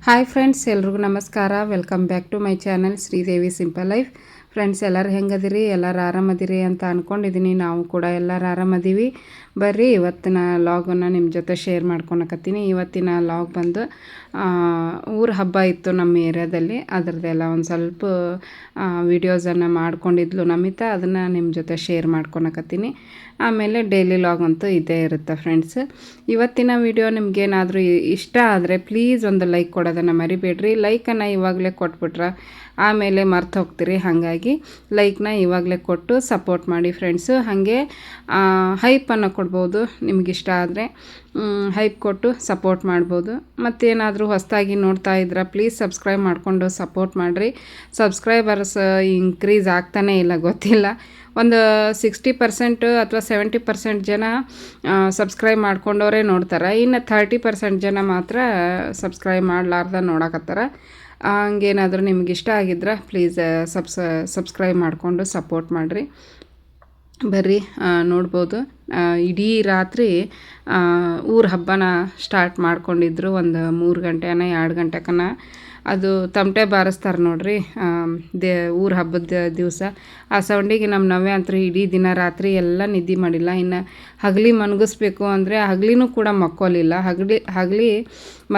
Hi friends, ಎಲ್ರಿಗೂ ನಮಸ್ಕಾರ. Welcome back to my channel Sridevi simple life. Friends, ಎಲ್ಲರೂ ಹೆಂಗದಿರಿ? ಎಲ್ಲರೂ ಆರಾಮದಿರಿ ಅಂತ ಅಂದ್ಕೊಂಡಿದ್ದೀನಿ. ನಾವು ಕೂಡ ಎಲ್ಲರೂ ಆರಾಮದೀವಿ. ಬರ್ರಿ, ಇವತ್ತಿನ ಲಾಗನ್ನು ನಿಮ್ಮ ಜೊತೆ ಶೇರ್ ಮಾಡ್ಕೊಳಕತ್ತೀನಿ. ಇವತ್ತಿನ ಲಾಗ್ ಬಂದು ಊರ ಹಬ್ಬ ಇತ್ತು ನಮ್ಮ ಏರಿಯಾದಲ್ಲಿ. ಅದರದ್ದೆಲ್ಲ ಒಂದು ಸ್ವಲ್ಪ ವಿಡಿಯೋಸನ್ನು ಮಾಡ್ಕೊಂಡಿದ್ಲು ನಮಿತಾ. ಅದನ್ನು ನಿಮ್ಮ ಜೊತೆ ಶೇರ್ ಮಾಡ್ಕೊಳಕತ್ತೀನಿ. ಆಮೇಲೆ ಡೈಲಿ ಲಾಗ್ ಅಂತೂ ಇದೇ ಇರುತ್ತೆ ಫ್ರೆಂಡ್ಸ್. ಇವತ್ತಿನ ವಿಡಿಯೋ ನಿಮಗೇನಾದರೂ ಇಷ್ಟ ಆದರೆ ಪ್ಲೀಸ್ ಒಂದು ಲೈಕ್ ಕೊಡೋದನ್ನು ಮರಿಬೇಡ್ರಿ. ಲೈಕನ್ನು ಇವಾಗಲೇ ಕೊಟ್ಬಿಟ್ರೆ ಆಮೇಲೆ ಮರ್ತು ಹೋಗ್ತೀರಿ. ಹಾಗಾಗಿ ಲೈಕ್ನ ಇವಾಗಲೇ ಕೊಟ್ಟು ಸಪೋರ್ಟ್ ಮಾಡಿ ಫ್ರೆಂಡ್ಸು. ಹಾಗೆ ಹೈಪನ್ನು ಕೊಡ್ಬೋದು, ನಿಮಗಿಷ್ಟ ಆದರೆ ಹೈಪ್ ಕೊಟ್ಟು ಸಪೋರ್ಟ್ ಮಾಡ್ಬೋದು. ಮತ್ತೇನಾದರೂ ಹೊಸದಾಗಿ ನೋಡ್ತಾ ಇದ್ರೆ ಪ್ಲೀಸ್ ಸಬ್ಸ್ಕ್ರೈಬ್ ಮಾಡಿಕೊಂಡು ಸಪೋರ್ಟ್ ಮಾಡಿರಿ. ಸಬ್ಸ್ಕ್ರೈಬರ್ಸ್ ಇನ್ಕ್ರೀಸ್ ಆಗ್ತಾನೇ ಇಲ್ಲ, ಗೊತ್ತಿಲ್ಲ. ಒಂದು 60% ಅಥವಾ 70% ಜನ ಸಬ್ಸ್ಕ್ರೈಬ್ ಮಾಡ್ಕೊಂಡವರೇ ನೋಡ್ತಾರೆ. ಇನ್ನು 30% ಜನ ಮಾತ್ರ ಸಬ್ಸ್ಕ್ರೈಬ್ ಮಾಡಲಾರ್ದ ನೋಡಕತ್ತಾರೆ. ಹಂಗೇನಾದರೂ ನಿಮ್ಗೆ ಇಷ್ಟ ಆಗಿದ್ರೆ ಪ್ಲೀಸ್ ಸಬ್ಸ್ಕ್ರೈಬ್ ಮಾಡಿಕೊಂಡು ಸಪೋರ್ಟ್ ಮಾಡಿರಿ. ಬರ್ರಿ, ನೋಡ್ಬೋದು. ಇಡೀ ರಾತ್ರಿ ಊರ ಹಬ್ಬನ ಸ್ಟಾರ್ಟ್ ಮಾಡ್ಕೊಂಡಿದ್ರು. ಒಂದು 3 ಗಂಟೆನ 2 ಗಂಟೆಕನ ಅದು ತಮಟೆ ಬಾರಿಸ್ತಾರೆ ನೋಡ್ರಿ, ಊರ ಹಬ್ಬದ ದಿವಸ. ಆ ಸೌಂಡಿಗೆ ನಮ್ಮ ನವ್ಯ ಅಂತೂ ಇಡೀ ದಿನ ರಾತ್ರಿ ಎಲ್ಲ ನಿದ್ದೆ ಮಾಡಿಲ್ಲ. ಇನ್ನು ಹಗಲಿ ಮನಗಿಸ್ಬೇಕು ಅಂದರೆ ಹಗಲಿನೂ ಕೂಡ ಮಕ್ಕೋಲಿಲ್ಲ. ಹಗಲಿ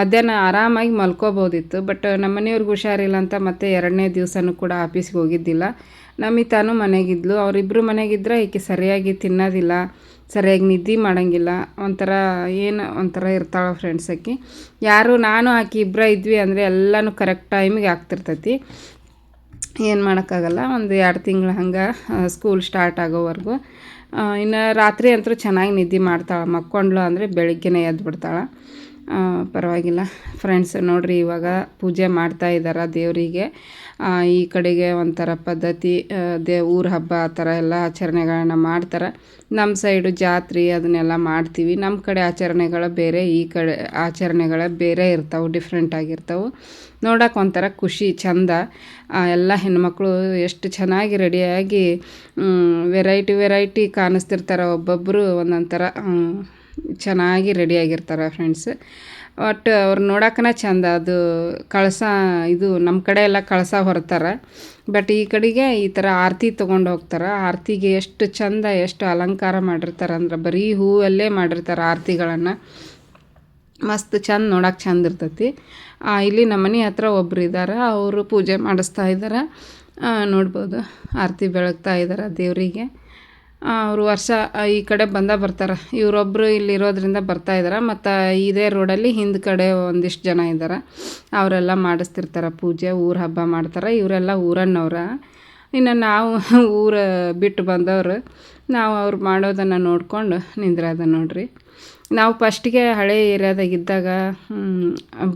ಮಧ್ಯಾಹ್ನ ಆರಾಮಾಗಿ ಮಲ್ಕೋಬೋದಿತ್ತು. ಬಟ್ ನಮ್ಮ ಮನೆಯವ್ರಿಗೆ ಹುಷಾರಿಲ್ಲ ಅಂತ ಮತ್ತೆ 2ನೇ ದಿವಸನೂ ಕೂಡ ಆಫೀಸ್ಗೆ ಹೋಗಿದ್ದಿಲ್ಲ. ನಮಿತಾನು ಮನೆಗಿದ್ಲು. ಅವರಿಬ್ಬರು ಮನೆಗಿದ್ರೆ ಈಕೆ ಸರಿಯಾಗಿ ತಿನ್ನೋದಿಲ್ಲ, ಸರಿಯಾಗಿ ನಿದ್ದೆ ಮಾಡೋಂಗಿಲ್ಲ. ಒಂಥರ ಇರ್ತಾಳೆ ಫ್ರೆಂಡ್ಸ್ ಆಕಿ. ನಾನು ಆಕಿ ಇಬ್ಬರ ಇದ್ವಿ ಅಂದರೆ ಎಲ್ಲನೂ ಕರೆಕ್ಟ್ ಟೈಮಿಗೆ ಆಗ್ತಿರ್ತೈತಿ. ಏನು ಮಾಡೋಕ್ಕಾಗಲ್ಲ. ಒಂದು 2 ತಿಂಗಳು ಹಂಗೆ ಸ್ಕೂಲ್ ಸ್ಟಾರ್ಟ್ ಆಗೋವರೆಗೂ. ಇನ್ನು ರಾತ್ರಿ ಅಂತೂ ಚೆನ್ನಾಗಿ ನಿದ್ದೆ ಮಾಡ್ತಾಳೆ. ಮಕ್ಕೊಂಡ್ಲು ಅಂದರೆ ಬೆಳಿಗ್ಗೆನೇ ಎದ್ದು ಬಿಡ್ತಾಳೆ. ಪರವಾಗಿಲ್ಲ ಫ್ರೆಂಡ್ಸ್. ನೋಡಿರಿ, ಇವಾಗ ಪೂಜೆ ಮಾಡ್ತಾ ಇದ್ದಾರೆ ದೇವರಿಗೆ. ಈ ಕಡೆಗೆ ಒಂಥರ ಪದ್ಧತಿ, ಊರ ಹಬ್ಬ ಆ ಥರ ಎಲ್ಲ ಆಚರಣೆಗಳನ್ನ ಮಾಡ್ತಾರೆ. ನಮ್ಮ ಸೈಡು ಜಾತ್ರೆ ಅದನ್ನೆಲ್ಲ ಮಾಡ್ತೀವಿ. ನಮ್ಮ ಕಡೆ ಆಚರಣೆಗಳು ಬೇರೆ, ಈ ಕಡೆ ಆಚರಣೆಗಳು ಬೇರೆ ಇರ್ತಾವೆ, ಡಿಫ್ರೆಂಟ್ ಆಗಿರ್ತಾವೆ. ನೋಡೋಕೆ ಒಂಥರ ಖುಷಿ, ಚಂದ. ಎಲ್ಲ ಹೆಣ್ಮಕ್ಳು ಎಷ್ಟು ಚೆನ್ನಾಗಿ ರೆಡಿಯಾಗಿ ವೆರೈಟಿ ಕಾಣಿಸ್ತಿರ್ತಾರೆ. ಒಬ್ಬೊಬ್ಬರು ಒಂದೊಂಥರ ಚೆನ್ನಾಗಿ ರೆಡಿಯಾಗಿರ್ತಾರೆ ಫ್ರೆಂಡ್ಸ್. ಒಟ್ಟು ಅವ್ರು ನೋಡೋಕನ ಚಂದ. ಅದು ಕಳಸ, ಇದು ನಮ್ಮ ಕಡೆ ಎಲ್ಲ ಕಳಸ ಹೊರ್ತಾರೆ. ಬಟ್ ಈ ಕಡೆಗೆ ಈ ಥರ ಆರತಿ ತೊಗೊಂಡು ಹೋಗ್ತಾರೆ. ಆರತಿಗೆ ಎಷ್ಟು ಚಂದ, ಎಷ್ಟು ಅಲಂಕಾರ ಮಾಡಿರ್ತಾರೆ ಅಂದ್ರೆ ಬರೀ ಹೂವಲ್ಲೇ ಮಾಡಿರ್ತಾರೆ ಆರತಿಗಳನ್ನು. ಮಸ್ತ್ ಚಂದ, ನೋಡೋಕೆ ಚಂದ ಇರ್ತೈತಿ. ಇಲ್ಲಿ ನಮ್ಮ ಮನೆ ಹತ್ರ ಒಬ್ರು ಇದ್ದಾರೆ, ಅವರು ಪೂಜೆ ಮಾಡಿಸ್ತಾ ಇದ್ದಾರೆ. ನೋಡ್ಬೋದು, ಆರತಿ ಬೆಳಗ್ತಾ ಇದ್ದಾರೆ ದೇವರಿಗೆ. ಅವರು ವರ್ಷ ಈ ಕಡೆ ಬರ್ತಾರೆ. ಇವರೊಬ್ಬರು ಇಲ್ಲಿರೋದ್ರಿಂದ ಬರ್ತಾಯಿದ್ದಾರೆ. ಮತ್ತು ಇದೇ ರೋಡಲ್ಲಿ ಹಿಂದೆ ಕಡೆ ಒಂದಿಷ್ಟು ಜನ ಇದ್ದಾರೆ, ಅವರೆಲ್ಲ ಮಾಡಿಸ್ತಿರ್ತಾರೆ ಪೂಜೆ. ಊರ ಹಬ್ಬ ಮಾಡ್ತಾರೆ. ಇವರೆಲ್ಲ ಊರನ್ನವ್ರ. ಇನ್ನು ನಾವು ಊರ ಬಿಟ್ಟು ಬಂದವರು, ನಾವು ಅವ್ರು ಮಾಡೋದನ್ನು ನೋಡ್ಕೊಂಡು ನಿಂದ್ರದ ನೋಡ್ರಿ. ನಾವು ಫಸ್ಟಿಗೆ ಹಳೆ ಏರಿಯಾದಾಗಿದ್ದಾಗ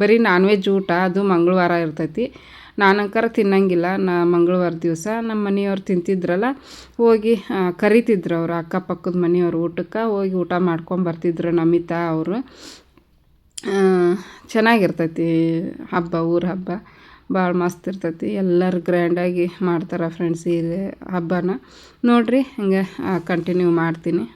ಬರೀ ನಾನ್ ವೆಜ್ ಊಟ, ಅದು ಮಂಗಳವಾರ ಇರ್ತೈತಿ. ನಾನಂಕರ ತಿನ್ನಂಗಿಲ್ಲ. ಮಂಗಳವಾರ ದಿವಸ ನಮ್ಮ ಮನೆಯವ್ರು ತಿಂತಿದ್ರಲ್ಲ, ಹೋಗಿ ಕರಿತಿದ್ರು ಅವರು. ಅಕ್ಕಪಕ್ಕದ ಮನೆಯವ್ರು ಊಟಕ್ಕೆ ಹೋಗಿ ಊಟ ಮಾಡ್ಕೊಂಬರ್ತಿದ್ರು ನಮಿತಾ ಅವರು. ಚೆನ್ನಾಗಿರ್ತೈತಿ ಹಬ್ಬ, ಊರ ಹಬ್ಬ ಭಾಳ ಮಸ್ತ್ ಇರ್ತೈತಿ. ಎಲ್ಲರೂ ಗ್ರ್ಯಾಂಡಾಗಿ ಮಾಡ್ತಾರೆ ಫ್ರೆಂಡ್ಸ್ ಈ ಹಬ್ಬನ. ನೋಡಿರಿ, ಹಿಂಗೆ ಕಂಟಿನ್ಯೂ ಮಾಡ್ತೀನಿ.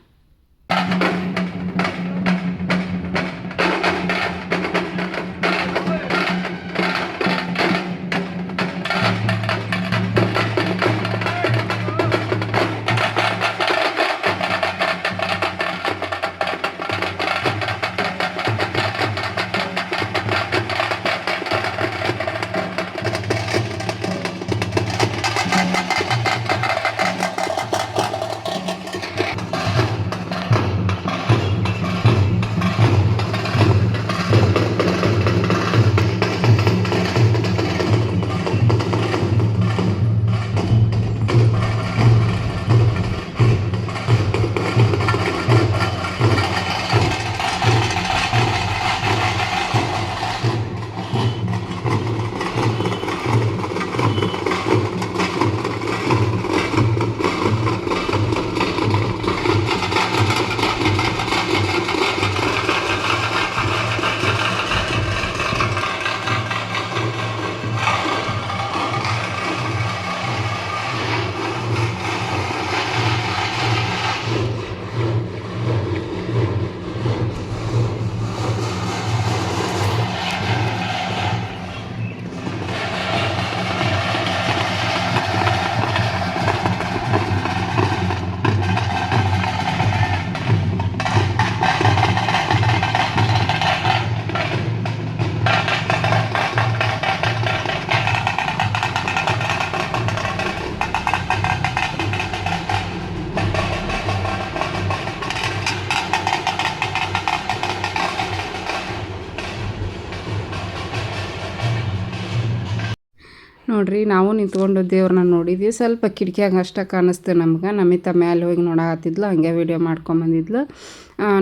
ನೋಡಿರಿ ನಾವು ನಿಂತ್ಕೊಂಡು ದೇವ್ರನ್ನ ನೋಡಿದ್ವಿ. ಸ್ವಲ್ಪ ಕಿಟಕಿಯಾಗ ಅಷ್ಟೇ ಕಾಣಿಸ್ತು ನಮ್ಗೆ. ನಮಿತ ಮೇಲೆ ಹೋಗಿ ನೋಡಾಕತ್ತಿದ್ಲು, ಹಂಗೆ ವೀಡಿಯೋ ಮಾಡ್ಕೊಂಬಂದಿದ್ಲು.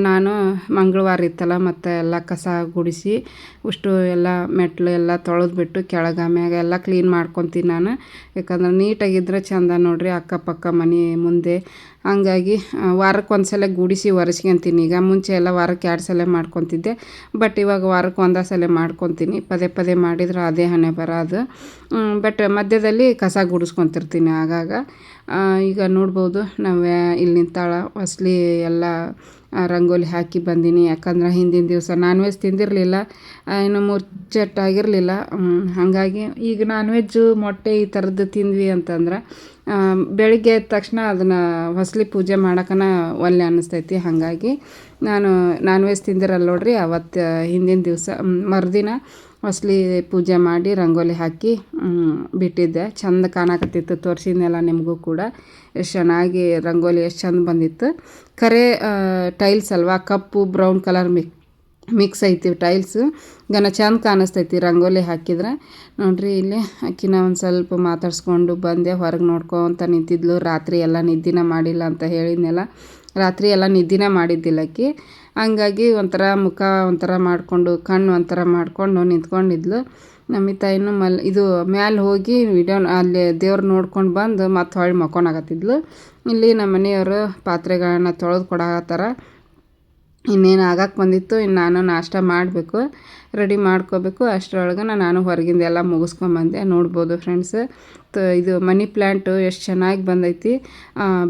ನಾನು ಮಂಗಳವಾರ ಇತ್ತಲ್ಲ, ಮತ್ತು ಎಲ್ಲ ಕಸ ಗುಡಿಸಿ ಅಷ್ಟು ಎಲ್ಲ ಮೆಟ್ಲು ಎಲ್ಲ ತೊಳೆದ್ಬಿಟ್ಟು ಕೆಳಗೆ ಮ್ಯಾಗ ಎಲ್ಲ ಕ್ಲೀನ್ ಮಾಡ್ಕೊತೀನಿ ನಾನು. ಯಾಕಂದ್ರೆ ನೀಟಾಗಿದ್ದರೆ ಚೆಂದ ನೋಡಿರಿ ಅಕ್ಕಪಕ್ಕ ಮನೆ ಮುಂದೆ. ಹಂಗಾಗಿ ವಾರಕ್ಕೆ ಒಂದು ಸಲ ಗುಡಿಸಿ ಒರೆಸ್ಕೊಂತೀನಿ. ಈಗ ಮುಂಚೆ ಎಲ್ಲ ವಾರಕ್ಕೆ 2 ಸಲ ಮಾಡ್ಕೊತಿದ್ದೆ, ಬಟ್ ಇವಾಗ ವಾರಕ್ಕೆ 1 ಸಲ ಮಾಡ್ಕೊತೀನಿ. ಪದೇ ಪದೇ ಮಾಡಿದ್ರೆ ಅದೇ ಹಣೆ ಬರೋದು. ಬಟ್ ಮಧ್ಯದಲ್ಲಿ ಕಸ ಗುಡಿಸ್ಕೊತಿರ್ತೀನಿ ಆಗಾಗ. ಈಗ ನೋಡ್ಬೋದು ನಾವು ಇಲ್ಲಿ ನಿಂತಾಳ ಹೊಸ್ಲಿ ಎಲ್ಲ ರಂಗೋಲಿ ಹಾಕಿ ಬಂದೀನಿ. ಯಾಕಂದ್ರೆ ಹಿಂದಿನ ದಿವಸ ನಾನ್ ವೆಜ್ ತಿಂದಿರಲಿಲ್ಲ, ಇನ್ನು ಮುಚ್ಚಟ್ಟಾಗಿರಲಿಲ್ಲ. ಹಾಗಾಗಿ ಈಗ ನಾನ್ ವೆಜ್ಜು ಮೊಟ್ಟೆ ಈ ಥರದ್ದು ತಿಂದ್ವಿ ಅಂತಂದ್ರೆ ಬೆಳಿಗ್ಗೆ ಎದ್ದ ತಕ್ಷಣ ಅದನ್ನು ಹೊಸ್ಲಿ ಪೂಜೆ ಮಾಡೋಕನ ಒಲ್ಲೆ ಅನ್ನಿಸ್ತೈತಿ. ಹಾಗಾಗಿ ನಾನು ನಾನ್ ವೆಜ್ ತಿಂದಿರಲ್ಲ ನೋಡ್ರಿ, ಅವತ್ತು ಹಿಂದಿನ ದಿವಸ ಮರುದಿನ ಹೊಸ್ಲಿ ಪೂಜೆ ಮಾಡಿ ರಂಗೋಲಿ ಹಾಕಿ ಬಿಟ್ಟಿದ್ದೆ. ಚೆಂದ ಕಾಣಕತ್ತಿತ್ತು, ತೋರಿಸಿದ್ನೆಲ್ಲ ನಿಮಗೂ ಕೂಡ. ಎಷ್ಟು ಚೆನ್ನಾಗಿ ರಂಗೋಲಿ ಎಷ್ಟು ಚೆಂದ ಬಂದಿತ್ತು. ಕರೆ ಟೈಲ್ಸ್ ಅಲ್ವಾ, ಕಪ್ಪು ಬ್ರೌನ್ ಕಲರ್ ಮಿಕ್ಸ್ ಐತಿ ಟೈಲ್ಸು. ಚೆಂದ ಕಾಣಿಸ್ತೈತಿ ರಂಗೋಲಿ ಹಾಕಿದ್ರೆ. ನೋಡ್ರಿ ಇಲ್ಲಿ ಆಕಿನ ಒಂದು ಸ್ವಲ್ಪ ಮಾತಾಡ್ಸ್ಕೊಂಡು ಬಂದೆ. ಹೊರಗೆ ನೋಡ್ಕೊತ ನಿಂತಿದ್ಲು. ರಾತ್ರಿ ಎಲ್ಲ ನಿದ್ದಿನ ಮಾಡಿಲ್ಲ ಅಂತ ಹೇಳಿದ್ನೆಲ್ಲ, ರಾತ್ರಿ ಎಲ್ಲ ನಿದ್ದಿನ ಮಾಡಿದ್ದಿಲ್ಲ ಆಕಿ. ಹಂಗಾಗಿ ಒಂಥರ ಮುಖ ಒಂಥರ ಮಾಡಿಕೊಂಡು ಕಣ್ಣು ಒಂಥರ ಮಾಡಿಕೊಂಡು ನಿಂತ್ಕೊಂಡಿದ್ಲು. ನಮಿತಾ ಇನ್ನು ಇದು ಮ್ಯಾಲೆ ಹೋಗಿ ವಿಡಿಯೋ ಅಲ್ಲಿ ದೇವ್ರು ನೋಡ್ಕೊಂಡು ಬಂದು ಮತ್ತೆ ಹೊಳ್ಳಿ ಮಕ್ಕೊಳಕತ್ತಿದ್ಲು. ಇಲ್ಲಿ ನಮ್ಮ ಮನೆಯವರು ಪಾತ್ರೆಗಳನ್ನ ತೊಳೆದು ಕೊಡಾಕತ್ತಾರ. ಇನ್ನೇನು ಆಗಕ್ಕೆ ಬಂದಿತ್ತು. ಇನ್ನು ನಾನು ನಾಷ್ಟ ಮಾಡಬೇಕು, ರೆಡಿ ಮಾಡ್ಕೋಬೇಕು. ಅಷ್ಟರೊಳಗೆ ನಾನು ಹೊರಗಿಂದ ಎಲ್ಲ ಮುಗಿಸ್ಕೊಂಬಂದೆ. ನೋಡ್ಬೋದು ಫ್ರೆಂಡ್ಸ್, ಇದು ಮನಿ ಪ್ಲ್ಯಾಂಟು ಎಷ್ಟು ಚೆನ್ನಾಗಿ ಬಂದೈತಿ,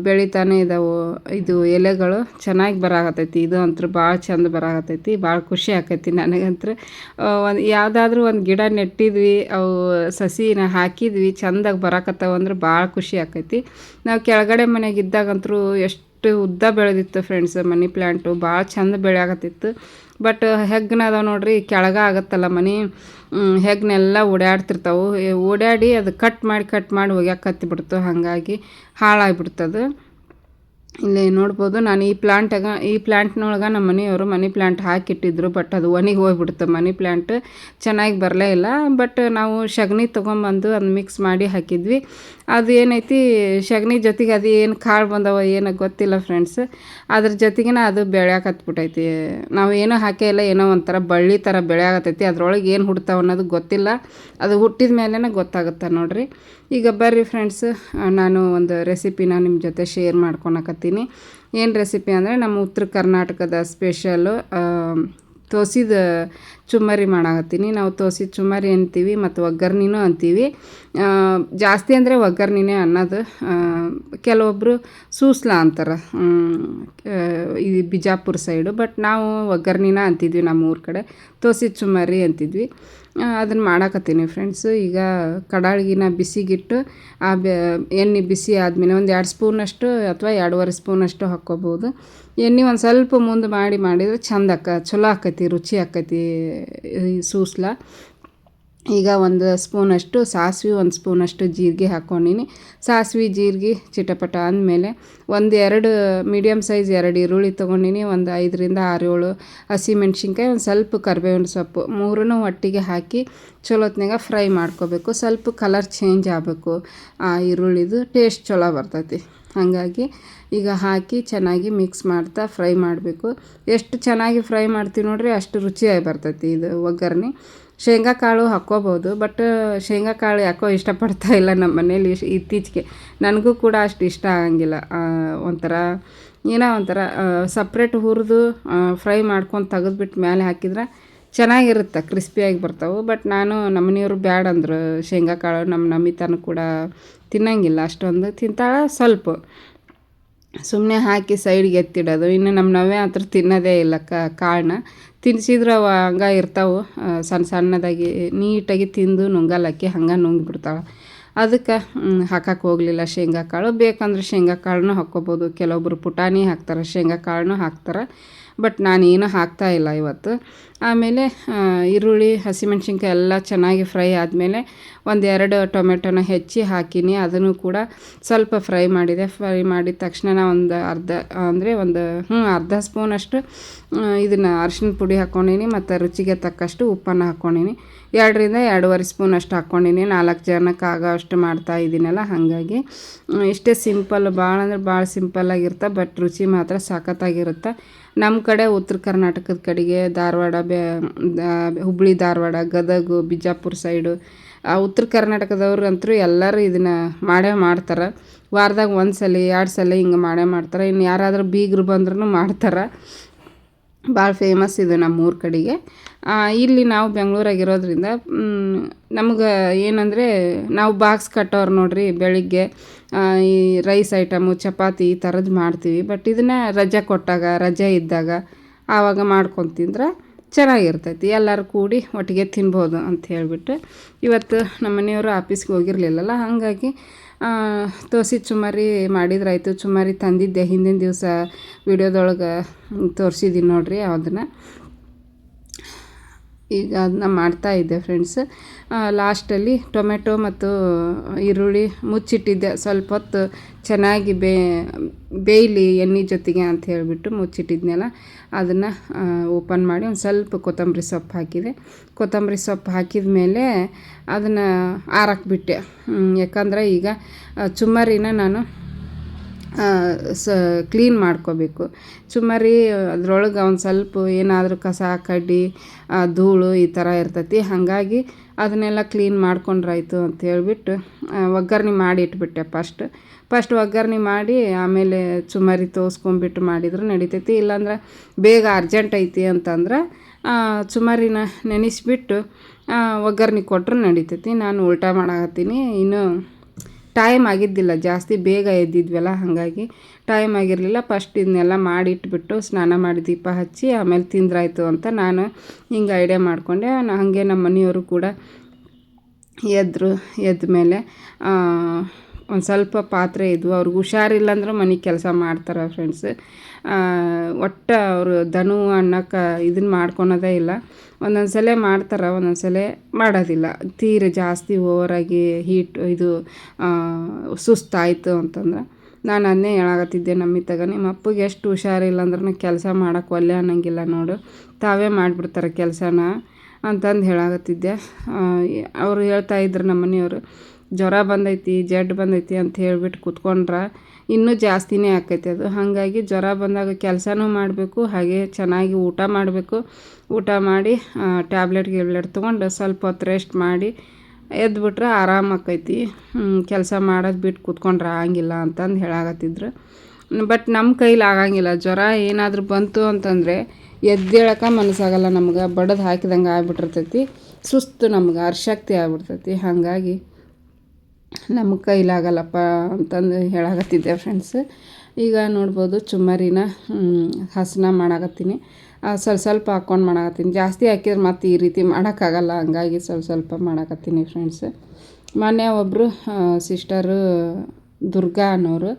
ಬೆಳಿತಾನೆ ಇದಾವೆ. ಇದು ಎಲೆಗಳು ಚೆನ್ನಾಗಿ ಬರಾಕತ್ತೈತಿ. ಇದು ಅಂತೂ ಭಾಳ ಚೆಂದ ಬರಾಕತ್ತೈತಿ. ಭಾಳ ಖುಷಿ ಆಕೈತಿ ನನಗಂತೂ. ಒಂದು ಯಾವುದಾದ್ರೂ ಒಂದು ಗಿಡ ನೆಟ್ಟಿದ್ವಿ, ಅವು ಸಸಿನ ಹಾಕಿದ್ವಿ, ಚೆಂದಾಗಿ ಬರಾಕತ್ತವ ಅಂದ್ರೆ ಭಾಳ ಖುಷಿ ಆಕೈತಿ. ನಾವು ಕೆಳಗಡೆ ಮನೆಗೆ ಇದ್ದಾಗಂತೂ ಎಷ್ಟು ಉದ್ದ ಬೆಳೆದಿತ್ತು ಫ್ರೆಂಡ್ಸ್ ಮನಿ ಪ್ಲ್ಯಾಂಟು. ಭಾಳ ಚೆಂದ ಬೆಳೆಯಾಕತ್ತಿತ್ತು. ಬಟ್ ಹೆಗ್ಗನ ಅದಾವೆ ನೋಡ್ರಿ, ಕೆಳಗೆ ಆಗತ್ತಲ್ಲ ಮನೆ, ಹೆಗ್ನೆಲ್ಲ ಓಡಾಡ್ತಿರ್ತಾವೆ. ಓಡಾಡಿ ಅದು ಕಟ್ ಮಾಡಿ ಒಗ್ಯಾಕತ್ತಿ ಬಿಡ್ತು. ಹಾಗಾಗಿ ಹಾಳಾಗಿಬಿಡ್ತದು. ಇಲ್ಲಿ ನೋಡ್ಬೋದು, ನಾನು ಈ ಪ್ಲ್ಯಾಂಟ್ನೊಳಗೆ ನಮ್ಮ ಮನೆಯವರು ಮನಿ ಪ್ಲ್ಯಾಂಟ್ ಹಾಕಿಟ್ಟಿದ್ರು. ಬಟ್ ಅದು ಒಣಗಿ ಹೋಗ್ಬಿಡ್ತು. ಮನಿ ಪ್ಲ್ಯಾಂಟ್ ಚೆನ್ನಾಗಿ ಬರಲೇ ಇಲ್ಲ. ಬಟ್ ನಾವು ಸಗಣಿ ತೊಗೊಂಬಂದು ಅದನ್ನ ಮಿಕ್ಸ್ ಮಾಡಿ ಹಾಕಿದ್ವಿ. ಅದು ಏನೈತಿ, ಸಗಣಿ ಜೊತೆಗೆ ಅದು ಏನು ಕಾಳು ಬಂದವ ಏನೋ ಗೊತ್ತಿಲ್ಲ ಫ್ರೆಂಡ್ಸ್, ಅದ್ರ ಜೊತೆಗಿನ ಅದು ಬೆಳ್ಯಾಕತ್ಬಿಟ್ಟೈತಿ. ನಾವು ಏನೂ ಹಾಕೇ ಇಲ್ಲ, ಏನೋ ಒಂಥರ ಬಳ್ಳಿ ಥರ ಬೆಳ್ಯಾಕತ್ತೈತಿ. ಅದ್ರೊಳಗೆ ಏನು ಹುಡ್ತಾವ ಅನ್ನೋದು ಗೊತ್ತಿಲ್ಲ. ಅದು ಹುಟ್ಟಿದ ಮೇಲೇ ಗೊತ್ತಾಗುತ್ತೆ ನೋಡ್ರಿ. ಈಗ ಬರ್ರಿ ಫ್ರೆಂಡ್ಸ್, ನಾನು ಒಂದು ರೆಸಿಪಿನ ನಿಮ್ಮ ಜೊತೆ ಶೇರ್ ಮಾಡ್ಕೊಳಕತ್ತೀನಿ. ಏನು ರೆಸಿಪಿ ಅಂದರೆ ನಮ್ಮ ಉತ್ತರ ಕರ್ನಾಟಕದ ಸ್ಪೆಷಲ್ಲು ತೋಸಿದ ಚುಮ್ಮರಿ ಮಾಡಾಕತ್ತೀನಿ. ನಾವು ತೋಸಿದ ಚುಮ್ಮರಿ ಅಂತೀವಿ ಮತ್ತು ಒಗ್ಗರ್ಣಿನೂ ಅಂತೀವಿ. ಜಾಸ್ತಿ ಅಂದರೆ ಒಗ್ಗರ್ಣಿನೇ ಅನ್ನೋದು. ಕೆಲವೊಬ್ಬರು ಸೂಸ್ಲಾ ಅಂತಾರೆ ಈ ಬಿಜಾಪುರ ಸೈಡು. ಬಟ್ ನಾವು ಒಗ್ಗರ್ಣಿನ ಅಂತಿದ್ವಿ, ನಮ್ಮ ಊರ ಕಡೆ ತೋಸಿದ ಚುಮ್ಮರಿ ಅಂತಿದ್ವಿ. ಅದನ್ನು ಮಾಡಾಕತ್ತೀನಿ ಫ್ರೆಂಡ್ಸು. ಈಗ ಕಡಾಳಿಗಿನ ಬಿಸಿಗಿಟ್ಟು ಎಣ್ಣೆ ಬಿಸಿ ಆದಮೇಲೆ ಒಂದು 2 ಸ್ಪೂನಷ್ಟು ಅಥವಾ 2.5 ಸ್ಪೂನಷ್ಟು ಹಾಕ್ಕೋಬೋದು. ಎಣ್ಣೆ ಒಂದು ಸ್ವಲ್ಪ ಮುಂದೆ ಮಾಡಿದರೆ ಚಂದ ಚಲೋ ಆಕೈತಿ, ರುಚಿ ಆಕೈತಿ ಈ ಸೂಸ್ಲ. ಈಗ 1 ಸ್ಪೂನಷ್ಟು ಸಾಸಿವೆ, 1 ಸ್ಪೂನಷ್ಟು ಜೀರಿಗೆ ಹಾಕ್ಕೊಂಡಿನಿ. ಸಾಸಿವೆ ಜೀರಿಗೆ ಚಿಟಪಟ ಅಂದಮೇಲೆ 1-2 ಮೀಡಿಯಮ್ ಸೈಜ್ 2 ಈರುಳ್ಳಿ ತೊಗೊಂಡಿನಿ. ಒಂದು 5-6-7 ಹಸಿಮೆಣ್ಸಿನ್ಕಾಯಿ, ಒಂದು ಸ್ವಲ್ಪ ಕರಿಬೇವಿನ ಸೊಪ್ಪು, 3 ಒಟ್ಟಿಗೆ ಹಾಕಿ ಚಲೋತ್ನಾಗ ಫ್ರೈ ಮಾಡ್ಕೋಬೇಕು. ಸ್ವಲ್ಪ ಕಲರ್ ಚೇಂಜ್ ಆಗಬೇಕು, ಆ ಈರುಳ್ಳಿದು ಟೇಸ್ಟ್ ಚಲೋ ಬರ್ತೈತಿ. ಹಾಗಾಗಿ ಈಗ ಹಾಕಿ ಚೆನ್ನಾಗಿ ಮಿಕ್ಸ್ ಮಾಡ್ತಾ ಫ್ರೈ ಮಾಡಬೇಕು. ಎಷ್ಟು ಚೆನ್ನಾಗಿ ಫ್ರೈ ಮಾಡ್ತೀವಿ ನೋಡ್ರಿ, ಅಷ್ಟು ರುಚಿಯಾಗಿ ಬರ್ತೈತಿ ಇದು ಒಗ್ಗರಣೆ. ಶೇಂಗಾ ಕಾಳು ಹಾಕ್ಕೋಬೋದು, ಬಟ್ ಶೇಂಗಾ ಕಾಳು ಯಾಕೋ ಇಷ್ಟಪಡ್ತಾ ಇಲ್ಲ ನಮ್ಮ ಮನೇಲಿ ಇತ್ತೀಚೆಗೆ. ನನಗೂ ಕೂಡ ಅಷ್ಟು ಇಷ್ಟ ಆಗಂಗಿಲ್ಲ. ಒಂಥರ ಸಪ್ರೇಟ್ ಹುರಿದು ಫ್ರೈ ಮಾಡ್ಕೊಂಡು ತೆಗೆದ್ಬಿಟ್ಟು ಮೇಲೆ ಹಾಕಿದ್ರೆ ಚೆನ್ನಾಗಿರುತ್ತೆ, ಕ್ರಿಸ್ಪಿಯಾಗಿ ಬರ್ತಾವೆ. ಬಟ್ ನಮ್ಮ ಮನೆಯವರು ಬ್ಯಾಡ ಅಂದರು ಶೇಂಗಾ ಕಾಳು. ನಮ್ಮ ನಮಿತಾನು ಕೂಡ ತಿನ್ನಂಗಿಲ್ಲ ಅಷ್ಟೊಂದು, ತಿಂತಾಳ ಸ್ವಲ್ಪ. ಸುಮ್ಮನೆ ಹಾಕಿ ಸೈಡ್ಗೆ ಎತ್ತಿಡೋದು. ಇನ್ನು ನಮ್ಮ ನವ್ಯ ಹತ್ರ ತಿನ್ನೋದೇ ಇಲ್ಲ ಕಾಳನ್ನ. ತಿನ್ನಿಸಿದ್ರೆ ಅವ ಹಂಗೆ ಇರ್ತಾವೆ ಸಣ್ಣದಾಗಿ, ನೀಟಾಗಿ ತಿಂದು ನುಂಗಲಕ್ಕಿ ಹಂಗೆ ನುಂಗಿಬಿಡ್ತಾಳೆ. ಅದಕ್ಕೆ ಹಾಕಕ್ಕೆ ಹೋಗಲಿಲ್ಲ ಶೇಂಗಾ ಕಾಳು. ಬೇಕಂದ್ರೆ ಶೇಂಗಾ ಕಾಳನ್ನೂ ಹಾಕ್ಕೋಬೋದು. ಕೆಲವೊಬ್ಬರು ಪುಟಾಣಿ ಹಾಕ್ತಾರೆ, ಶೇಂಗಾ ಕಾಳನ್ನೂ ಹಾಕ್ತಾರೆ. ಬಟ್ ನಾನೇನು ಹಾಕ್ತಾಯಿಲ್ಲ ಇವತ್ತು. ಆಮೇಲೆ ಈರುಳ್ಳಿ ಹಸಿಮೆಣ್ಸಿನ್ಕಾಯಿ ಎಲ್ಲ ಚೆನ್ನಾಗಿ ಫ್ರೈ ಆದಮೇಲೆ ಒಂದೆರಡು ಟೊಮೆಟೊನ ಹೆಚ್ಚಿ ಹಾಕೀನಿ. ಅದನ್ನು ಕೂಡ ಸ್ವಲ್ಪ ಫ್ರೈ ಮಾಡಿದ ತಕ್ಷಣ ಒಂದು ಅರ್ಧ ಸ್ಪೂನಷ್ಟು ಇದನ್ನು ಅರಿಶಿನ ಪುಡಿ ಹಾಕ್ಕೊಂಡೀನಿ ಮತ್ತು ರುಚಿಗೆ ತಕ್ಕಷ್ಟು ಉಪ್ಪನ್ನು ಹಾಕ್ಕೊಂಡೀನಿ. 2ರಿಂದ 2.5 ಸ್ಪೂನಷ್ಟು ಹಾಕ್ಕೊಂಡೀನಿ. 4 ಜನಕ್ಕೆ ಆಗೋ ಅಷ್ಟು ಮಾಡ್ತಾಯಿದ್ದೀನಲ್ಲ, ಹಾಗಾಗಿ ಇಷ್ಟೇ ಸಿಂಪಲ್, ಭಾಳ ಅಂದ್ರೆ ಭಾಳ ಸಿಂಪಲ್ಲಾಗಿರುತ್ತೆ, ಬಟ್ ರುಚಿ ಮಾತ್ರ ಸಖತ್ತಾಗಿರುತ್ತೆ. ನಮ್ಮ ಕಡೆ ಉತ್ತರ ಕರ್ನಾಟಕದ ಕಡೆಗೆ ಧಾರವಾಡ, ಹುಬ್ಬಳ್ಳಿ ಧಾರವಾಡ, ಗದಗ, ಬಿಜಾಪುರ ಸೈಡು, ಉತ್ತರ ಕರ್ನಾಟಕದವ್ರು ಅಂತೂ ಎಲ್ಲರೂ ಇದನ್ನು ಮಾಡ್ತಾರೆ. ವಾರದಾಗ 1 ಸಲ 2 ಸಲ ಹಿಂಗೆ ಮಾಡ್ತಾರೆ. ಇನ್ನು ಯಾರಾದರೂ ಬೀಗರು ಬಂದ್ರೂ ಮಾಡ್ತಾರೆ. ಭಾಳ ಫೇಮಸ್ ಇದು ನಮ್ಮೂರ ಕಡೆಗೆ. ಇಲ್ಲಿ ನಾವು ಬೆಂಗಳೂರಾಗಿರೋದ್ರಿಂದ ನಮ್ಗೆ ಏನಂದರೆ ನಾವು ಬಾಕ್ಸ್ ಕಟ್ಟೋರು ನೋಡ್ರಿ, ಬೆಳಿಗ್ಗೆ ಈ ರೈಸ್ ಐಟಮು, ಚಪಾತಿ ಈ ಥರದ್ದು ಮಾಡ್ತೀವಿ. ಬಟ್ ಇದನ್ನು ರಜೆ ಇದ್ದಾಗ ಆವಾಗ ಮಾಡ್ಕೊಂಡು ತಿಂದ್ರೆ ಚೆನ್ನಾಗಿರ್ತೈತಿ. ಎಲ್ಲರೂ ಕೂಡಿ ಒಟ್ಟಿಗೆ ತಿನ್ಬೋದು ಅಂತ ಹೇಳಿಬಿಟ್ಟು ಇವತ್ತು ನಮ್ಮ ಮನೆಯವರು ಆಫೀಸ್ಗೆ ಹೋಗಿರಲಿಲ್ಲಲ್ಲ, ಹಾಗಾಗಿ ದೋಸೆ ಚುಮ್ಮರಿ ಮಾಡಿದ್ರಾಯ್ತು. ಚುಮ್ಮರಿ ತಂದಿದ್ದೆ ಹಿಂದಿನ ದಿವಸ ವಿಡಿಯೋದೊಳಗೆ ತೋರಿಸಿದ್ದೀನಿ ನೋಡಿರಿ ಅದನ್ನು. ಈಗ ಅದನ್ನ ಮಾಡ್ತಾಯಿದ್ದೆ ಫ್ರೆಂಡ್ಸ್. ಲಾಸ್ಟಲ್ಲಿ ಟೊಮೆಟೊ ಮತ್ತು ಈರುಳ್ಳಿ ಮುಚ್ಚಿಟ್ಟಿದ್ದೆ, ಸ್ವಲ್ಪ ಹೊತ್ತು ಚೆನ್ನಾಗಿ ಬೇಯಲಿ ಎಣ್ಣೆ ಜೊತೆಗೆ ಅಂತ ಹೇಳಿಬಿಟ್ಟು ಮುಚ್ಚಿಟ್ಟಿದ್ನಲ್ಲ, ಅದನ್ನು ಓಪನ್ ಮಾಡಿ ಒಂದು ಸ್ವಲ್ಪ ಕೊತ್ತಂಬರಿ ಸೊಪ್ಪು ಹಾಕಿದೆ. ಕೊತ್ತಂಬರಿ ಸೊಪ್ಪು ಹಾಕಿದ ಮೇಲೆ ಅದನ್ನು ಆರಕ್ಬಿಟ್ಟೆ. ಯಾಕಂದರೆ ಈಗ ಚುಮ್ಮರಿನ ನಾನು ಕ್ಲೀನ್ ಮಾಡ್ಕೋಬೇಕು. ಚುಮ್ಮರಿ ಅದ್ರೊಳಗೆ ಒಂದು ಸ್ವಲ್ಪ ಏನಾದರೂ ಕಸ ಕಡ್ಡಿ ಧೂಳು ಈ ಥರ ಇರ್ತೈತಿ, ಹಾಗಾಗಿ ಅದನ್ನೆಲ್ಲ ಕ್ಲೀನ್ ಮಾಡ್ಕೊಂಡ್ರಾಯ್ತು ಅಂತ ಹೇಳ್ಬಿಟ್ಟು ಒಗ್ಗರಣೆ ಮಾಡಿ ಇಟ್ಬಿಟ್ಟೆ. ಫಸ್ಟ್ ಒಗ್ಗರಣೆ ಮಾಡಿ ಆಮೇಲೆ ಚುಮ್ಮರಿ ತೋಸ್ಕೊಂಬಿಟ್ಟು ಮಾಡಿದ್ರು ನಡಿತೈತಿ. ಇಲ್ಲಾಂದ್ರೆ ಬೇಗ ಅರ್ಜೆಂಟ್ ಐತಿ ಅಂತಂದ್ರೆ ಚುಮ್ಮರಿನ ನೆನೆಸ್ಬಿಟ್ಟು ಒಗ್ಗರಣೆ ಕೊಟ್ಟರು ನಡಿತೈತಿ. ನಾನು ಉಲ್ಟಾ ಮಾಡಾಕತ್ತೀನಿ, ಇನ್ನೂ ಟೈಮ್ ಆಗಿದ್ದಿಲ್ಲ, ಜಾಸ್ತಿ ಬೇಗ ಎದ್ದಿದ್ವಲ್ಲ, ಹಾಗಾಗಿ ಟೈಮ್ ಆಗಿರಲಿಲ್ಲ. ಫಸ್ಟ್ ಇದನ್ನೆಲ್ಲ ಮಾಡಿಟ್ಬಿಟ್ಟು ಸ್ನಾನ ಮಾಡಿ ದೀಪ ಹಚ್ಚಿ ಆಮೇಲೆ ತಿಂದ್ರಾಯ್ತು ಅಂತ ನಾನು ಹಿಂಗೆ ಐಡಿಯಾ ಮಾಡಿಕೊಂಡೆ. ಹಾಗೆ ನಮ್ಮ ಮನೆಯವರು ಕೂಡ ಎದ್ದ ಮೇಲೆ ಒಂದು ಸ್ವಲ್ಪ ಪಾತ್ರೆ ಇದ್ವು. ಅವ್ರಿಗೆ ಹುಷಾರಿಲ್ಲ ಅಂದ್ರೆ ಮನೆ ಕೆಲಸ ಮಾಡ್ತಾರೆ ಫ್ರೆಂಡ್ಸ್. ಒಟ್ಟು ಅವರು ದನು ಅನ್ನಕ್ಕೆ ಇದನ್ನು ಮಾಡ್ಕೊಳೋದೇ ಇಲ್ಲ. ಒಂದೊಂದು ಸಲ ಮಾಡ್ತಾರೆ, ಒಂದೊಂದು ಸಲ ಮಾಡೋದಿಲ್ಲ. ಜಾಸ್ತಿ ಓವರಾಗಿ ಸುಸ್ತಾಯಿತು ಅಂತಂದ್ರೆ ನಾನು ಅದನ್ನೇ ಹೇಳಾಕತ್ತಿದ್ದೆ ನಮ್ಮಿತ್ತಾಗ, ನಿಮ್ಮ ಅಪ್ಪಗೆ ಎಷ್ಟು ಹುಷಾರಿಲ್ಲ ಅಂದ್ರೆ ಕೆಲಸ ಮಾಡೋಕ್ಕೆ ಒಲ್ಲೆ ಅನ್ನಂಗಿಲ್ಲ ನೋಡು, ತಾವೇ ಮಾಡಿಬಿಡ್ತಾರೆ ಕೆಲಸನ ಅಂತಂದು ಹೇಳಾಕತ್ತಿದ್ದೆ. ಅವರು ಹೇಳ್ತಾಯಿದ್ರು ನಮ್ಮ ಮನೆಯವರು, ಜ್ವರ ಬಂದೈತಿ ಜಡ್ ಬಂದೈತಿ ಅಂತ ಹೇಳ್ಬಿಟ್ಟು ಕೂತ್ಕೊಂಡ್ರೆ ಇನ್ನೂ ಜಾಸ್ತಿನೇ ಆಕೈತಿ ಅದು. ಹಾಗಾಗಿ ಜ್ವರ ಬಂದಾಗ ಕೆಲಸನೂ ಮಾಡಬೇಕು, ಹಾಗೆ ಚೆನ್ನಾಗಿ ಊಟ ಮಾಡಬೇಕು. ಊಟ ಮಾಡಿ ಟ್ಯಾಬ್ಲೆಟ್ ತೊಗೊಂಡು ಸ್ವಲ್ಪ ಹೊತ್ತು ರೆಸ್ಟ್ ಮಾಡಿ ಎದ್ಬಿಟ್ರೆ ಆರಾಮಾಕೈತಿ. ಕೆಲಸ ಮಾಡೋದು ಬಿಟ್ಟು ಕೂತ್ಕೊಂಡ್ರೆ ಆಗಂಗಿಲ್ಲ ಅಂತಂದು ಹೇಳಾಕತ್ತಿದ್ರು. ಬಟ್ ನಮ್ಮ ಕೈಲಿ ಆಗಂಗಿಲ್ಲ. ಜ್ವರ ಏನಾದರೂ ಬಂತು ಅಂತಂದರೆ ಎದ್ದೇಳಕ್ಕೆ ಮನಸ್ಸಾಗಲ್ಲ ನಮ್ಗೆ, ಬಡದು ಹಾಕಿದಂಗೆ ಆಗ್ಬಿಟ್ಟಿರ್ತೈತಿ, ಸುಸ್ತು ನಮ್ಗೆ ಅರ್ಶಕ್ತಿ ಆಗ್ಬಿಡ್ತೈತಿ. ಹಾಗಾಗಿ ನಮ್ಮ ಕೈಲಾಗಲ್ಲಪ್ಪ ಅಂತಂದು ಹೇಳಾಕತ್ತಿದ್ದೆ ಫ್ರೆಂಡ್ಸ್. ಈಗ ನೋಡ್ಬೋದು ಚುಮ್ಮರಿನ ಹಸನ ಮಾಡಾಕತ್ತೀನಿ. ಸ್ವಲ್ಪ ಹಾಕ್ಕೊಂಡು ಮಾಡಾಕತ್ತೀನಿ, ಜಾಸ್ತಿ ಹಾಕಿದ್ರೆ ಮತ್ತು ಈ ರೀತಿ ಮಾಡೋಕ್ಕಾಗಲ್ಲ, ಹಂಗಾಗಿ ಸ್ವಲ್ಪ ಮಾಡಾಕತ್ತೀನಿ ಫ್ರೆಂಡ್ಸ್. ಮೊನ್ನೆ ಒಬ್ಬರು ಸಿಸ್ಟರು ದುರ್ಗಾ ಅನ್ನೋರು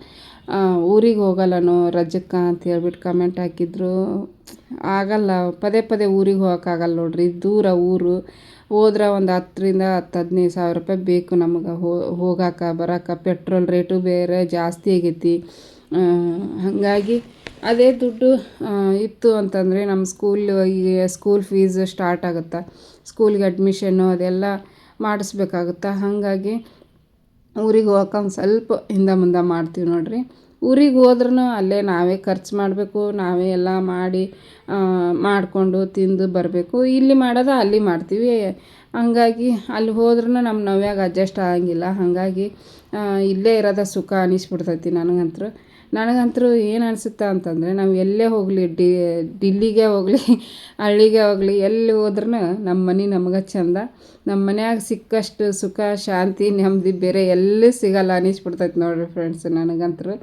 ಊರಿಗೆ ಹೋಗಲ್ಲನೋ ರಜಕ್ಕೆ ಅಂತ ಹೇಳ್ಬಿಟ್ಟು ಕಮೆಂಟ್ ಹಾಕಿದ್ರು. ಆಗಲ್ಲ, ಪದೇ ಊರಿಗೆ ಹೋಗೋಕ್ಕಾಗಲ್ಲ ನೋಡ್ರಿ, ದೂರ ಊರು. ಹೋದ್ರೆ ಒಂದು 10ರಿಂದ 15 ಸಾವಿರ ರೂಪಾಯಿ ಬೇಕು ನಮಗೆ ಹೋಗೋಕೆ ಬರೋಕೆ. ಪೆಟ್ರೋಲ್ ರೇಟು ಬೇರೆ ಜಾಸ್ತಿ ಆಗೈತಿ. ಹಾಗಾಗಿ ಅದೇ ದುಡ್ಡು ಇತ್ತು ಅಂತಂದರೆ ನಮ್ಮ ಸ್ಕೂಲ್ ಫೀಸ್ ಸ್ಟಾರ್ಟ್ ಆಗುತ್ತೆ, ಸ್ಕೂಲ್ಗೆ ಅಡ್ಮಿಷನ್ನು ಅದೆಲ್ಲ ಮಾಡಿಸ್ಬೇಕಾಗುತ್ತೆ. ಹಾಗಾಗಿ ಊರಿಗೆ ಹೋಗೋಕೆ ಒಂದು ಸ್ವಲ್ಪ ಹಿಂದೆ ಮುಂದೆ ಮಾಡ್ತೀವಿ ನೋಡಿರಿ. ಊರಿಗೆ ಹೋದ್ರೂ ಅಲ್ಲೇ ನಾವೇ ಖರ್ಚು ಮಾಡಬೇಕು, ನಾವೇ ಎಲ್ಲ ಮಾಡಿಕೊಂಡು ತಿಂದು ಬರಬೇಕು. ಇಲ್ಲಿ ಮಾಡೋದು ಅಲ್ಲಿ ಮಾಡ್ತೀವಿ, ಹಂಗಾಗಿ ಅಲ್ಲಿ ಹೋದ್ರೂ ನಮ್ಮ ನವ್ಯಾಗ ಅಡ್ಜಸ್ಟ್ ಆಗಂಗಿಲ್ಲ. ಹಾಗಾಗಿ ಇಲ್ಲೇ ಇರೋದ ಸುಖ ಅನ್ನಿಸ್ಬಿಡ್ತೈತಿ ನನಗಂತೂ ಏನು ಅನಿಸುತ್ತೆ ಅಂತಂದರೆ, ನಾವು ಎಲ್ಲೇ ಹೋಗಲಿ, ಡಿಲ್ಲಿಗೆ ಹೋಗಲಿ, ಹಳ್ಳಿಗೆ ಹೋಗಲಿ, ಎಲ್ಲಿ ಹೋದ್ರೂ ನಮ್ಮ ಮನೆ ನಮ್ಗೆ ಚೆಂದ. ನಮ್ಮ ಮನ್ಯಾಗ ಸಿಕ್ಕಷ್ಟು ಸುಖ, ಶಾಂತಿ, ನೆಮ್ಮದಿ ಬೇರೆ ಎಲ್ಲೂ ಸಿಗಲ್ಲ ಅನ್ನಿಸ್ಬಿಡ್ತೈತೆ ನೋಡಿರಿ ಫ್ರೆಂಡ್ಸ್. ನನಗಂತೂ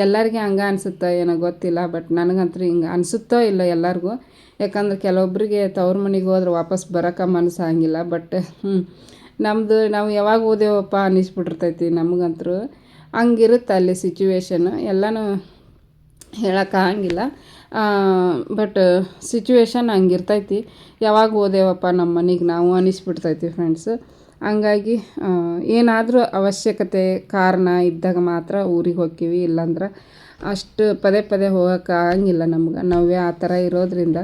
ಎಲ್ಲರಿಗೆ ಹಂಗೆ ಅನಿಸುತ್ತೋ ಏನೋ ಗೊತ್ತಿಲ್ಲ, ಬಟ್ ನನಗಂತೂ ಹಿಂಗೆ ಅನಿಸುತ್ತೋ ಇಲ್ಲ ಎಲ್ಲರಿಗೂ. ಯಾಕಂದ್ರೆ ಕೆಲವೊಬ್ಬರಿಗೆ ತವ್ರ ಮನೆಗೆ ಹೋದ್ರೆ ವಾಪಸ್ ಬರೋಕೆ ಮನಸ್ಸು ಆಗಂಗಿಲ್ಲ. ಬಟ್ ನಾವು ಯಾವಾಗ ಹೋದೆವಪ್ಪ ಅನ್ನಿಸ್ಬಿಟ್ಟಿರ್ತೈತಿ ನಮಗಂತೂ. ಹಂಗಿರುತ್ತೆ ಅಲ್ಲಿ ಸಿಚುವೇಶನ್. ಎಲ್ಲನೂ ಹೇಳೋಕ್ಕಾಗಂಗಿಲ್ಲ. But situation ಹಂಗಿರ್ತೈತಿ. ಯಾವಾಗ ಹೋದೆವಪ್ಪ ನಮ್ಮ ಮನೆಗೆ ನಾವು ಅನಿಸ್ಬಿಡ್ತೈತಿ ಫ್ರೆಂಡ್ಸು. ಹಂಗಾಗಿ ಏನಾದರೂ ಅವಶ್ಯಕತೆ ಕಾರಣ ಇದ್ದಾಗ ಮಾತ್ರ ಊರಿಗೆ ಹೋಗ್ತೀವಿ. ಇಲ್ಲಾಂದ್ರೆ ಅಷ್ಟು ಪದೇ ಪದೇ ಹೋಗೋಕ್ಕಾಗಂಗಿಲ್ಲ ನಮ್ಗೆ. ನಾವೇ ಆ ಥರ ಇರೋದ್ರಿಂದ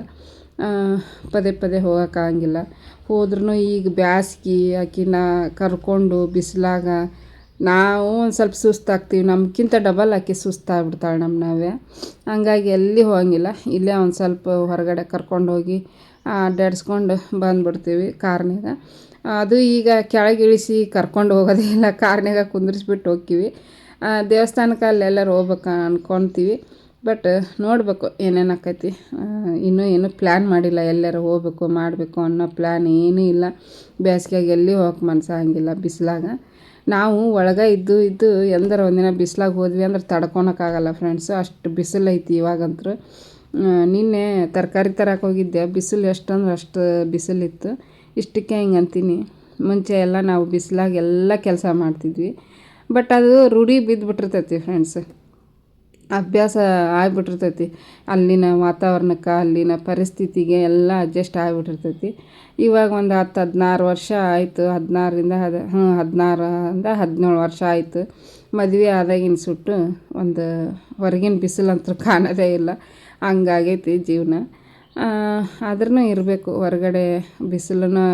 ಪದೇ ಪದೇ ಹೋಗೋಕ್ಕಾಗಂಗಿಲ್ಲ. ಹೋದ್ರೂ ಈಗ ಬ್ಯಾಸ್ಗೆ ಆಕಿನ ಕರ್ಕೊಂಡು ಬಿಸಿಲಾಗ ನಾವು ಒಂದು ಸ್ವಲ್ಪ ಸುಸ್ತಾಗ್ತೀವಿ. ನಮ್ಗಿಂತ ಡಬಲ್ ಆಕಿ ಸುಸ್ತಾಗ್ಬಿಡ್ತಾಳೆ ನಮ್ಮ ನವ್ಯ. ಹಂಗಾಗಿ ಎಲ್ಲಿ ಹೋಗಂಗಿಲ್ಲ. ಇಲ್ಲೇ ಒಂದು ಸ್ವಲ್ಪ ಹೊರಗಡೆ ಕರ್ಕೊಂಡೋಗಿ ಅಡ್ಡಾಡ್ಸ್ಕೊಂಡು ಬಂದುಬಿಡ್ತೀವಿ ಕಾರ್ನಾಗ. ಅದು ಈಗ ಕೆಳಗೆ ಇಳಿಸಿ ಕರ್ಕೊಂಡು ಹೋಗೋದೇ ಇಲ್ಲ, ಕಾರ್ನಾಗ ಕುಂದ್ರಿಸ್ಬಿಟ್ಟು ಹೋಗ್ತೀವಿ. ದೇವಸ್ಥಾನಕ್ಕೆ ಅಲ್ಲೆಲ್ಲರೂ ಹೋಗ್ಬೇಕು ಅಂದ್ಕೊತೀವಿ. ಬಟ್ ನೋಡಬೇಕು ಏನೇನು ಆಕೈತಿ. ಇನ್ನೂ ಏನೂ ಪ್ಲ್ಯಾನ್ ಮಾಡಿಲ್ಲ. ಎಲ್ಲರೂ ಹೋಗ್ಬೇಕು ಮಾಡಬೇಕು ಅನ್ನೋ ಪ್ಲ್ಯಾನ್ ಏನೂ ಇಲ್ಲ. ಬೇಸಿಗೆಯಾಗ ಎಲ್ಲಿ ಹೋಗಕ್ಕೆ ಮನಸ್ಸಾಗಂಗಿಲ್ಲ ಬಿಸಿಲಾಗ. ನಾವು ಒಳಗೆ ಇದ್ದು ಎಂದರ ಒಂದಿನ ಬಿಸಿಲಾಗ ಹೋದ್ವಿ ಅಂದ್ರೆ ತಡ್ಕೊಳಕ್ಕಾಗಲ್ಲ ಫ್ರೆಂಡ್ಸು. ಅಷ್ಟು ಬಿಸಿಲೈತಿ ಇವಾಗಂತೂ. ನಿನ್ನೆ ತರಕಾರಿ ತರಕ್ಕೆ ಹೋಗಿದ್ದೆ. ಬಿಸಿಲು ಎಷ್ಟಂದ್ರೆ ಅಷ್ಟು ಬಿಸಿಲಿತ್ತು. ಇಷ್ಟಕ್ಕೆ ಹಿಂಗೆ ಅಂತೀನಿ. ಮುಂಚೆ ಎಲ್ಲ ನಾವು ಬಿಸಿಲಾಗ ಎಲ್ಲ ಕೆಲಸ ಮಾಡ್ತಿದ್ವಿ. ಬಟ್ ಅದು ರೂಢಿ ಬಿದ್ದುಬಿಟ್ಟಿರ್ತೈತಿ ಫ್ರೆಂಡ್ಸ್. ಅಭ್ಯಾಸ ಆಗಿಬಿಟ್ಟಿರ್ತೈತಿ. ಅಲ್ಲಿನ ವಾತಾವರಣಕ್ಕೆ, ಅಲ್ಲಿನ ಪರಿಸ್ಥಿತಿಗೆ ಎಲ್ಲ ಅಡ್ಜಸ್ಟ್ ಆಗಿಬಿಟ್ಟಿರ್ತೈತಿ. ಇವಾಗ ಒಂದು 10-16 ವರ್ಷ ಆಯಿತು. 17 ವರ್ಷ ಆಯಿತು ಮದುವೆ ಆದಾಗಿನ ಸುಟ್ಟು. ಒಂದು ಹೊರಗಿನ ಬಿಸಿಲಂತೂ ಕಾಣೋದೇ ಇಲ್ಲ. ಹಂಗಾಗೈತಿ ಜೀವನ. ಆದ್ರೂ ಇರಬೇಕು, ಹೊರಗಡೆ ಬಿಸಿಲನ್ನು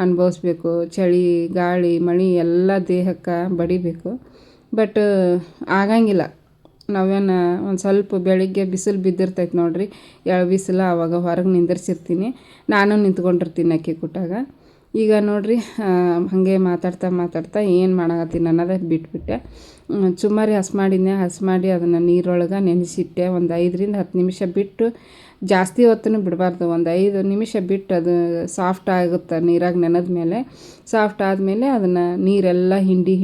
ಅನುಭವಿಸ್ಬೇಕು. ಚಳಿ ಗಾಳಿ ಮಳೆ ಎಲ್ಲ ದೇಹಕ್ಕೆ ಬಡಿಬೇಕು. ಬಟ್ ಆಗಂಗಿಲ್ಲ. ನಾವೇನು ಒಂದು ಸ್ವಲ್ಪ ಬೆಳಿಗ್ಗೆ ಬಿಸಿಲು ಬಿದ್ದಿರ್ತೈತೆ ನೋಡಿರಿ, ಎಳೆ ಬಿಸಿಲು. ಆವಾಗ ಹೊರಗೆ ನಿಂದಿರ್ಸಿರ್ತೀನಿ. ನಾನು ನಿಂತ್ಕೊಂಡಿರ್ತೀನಿ ಅಕ್ಕಿ ಕುಟ್ಟಾಗ. ಈಗ ನೋಡಿರಿ ಹಾಗೆ ಮಾತಾಡ್ತಾ ಏನು ಮಾಡಾಕತ್ತೀನಿ ಅನ್ನೋದೇ ಬಿಟ್ಬಿಟ್ಟೆ. ಚುಮ್ಮರಿ ಮಾಡಿ ಅದನ್ನು ನೀರೊಳಗೆ ನೆನೆಸಿಟ್ಟೆ. ಒಂದು 5-10 ನಿಮಿಷ ಬಿಟ್ಟು, ಜಾಸ್ತಿ ಹೊತ್ತೂ ಬಿಡಬಾರ್ದು. ಒಂದು 5 ನಿಮಿಷ ಬಿಟ್ಟು ಅದು ಸಾಫ್ಟ್ ಆಗುತ್ತೆ. ನೀರಾಗ ನೆನೆದ ಮೇಲೆ ಸಾಫ್ಟ್ ಆದಮೇಲೆ ಅದನ್ನು ನೀರೆಲ್ಲ ಹಿಂಡಿ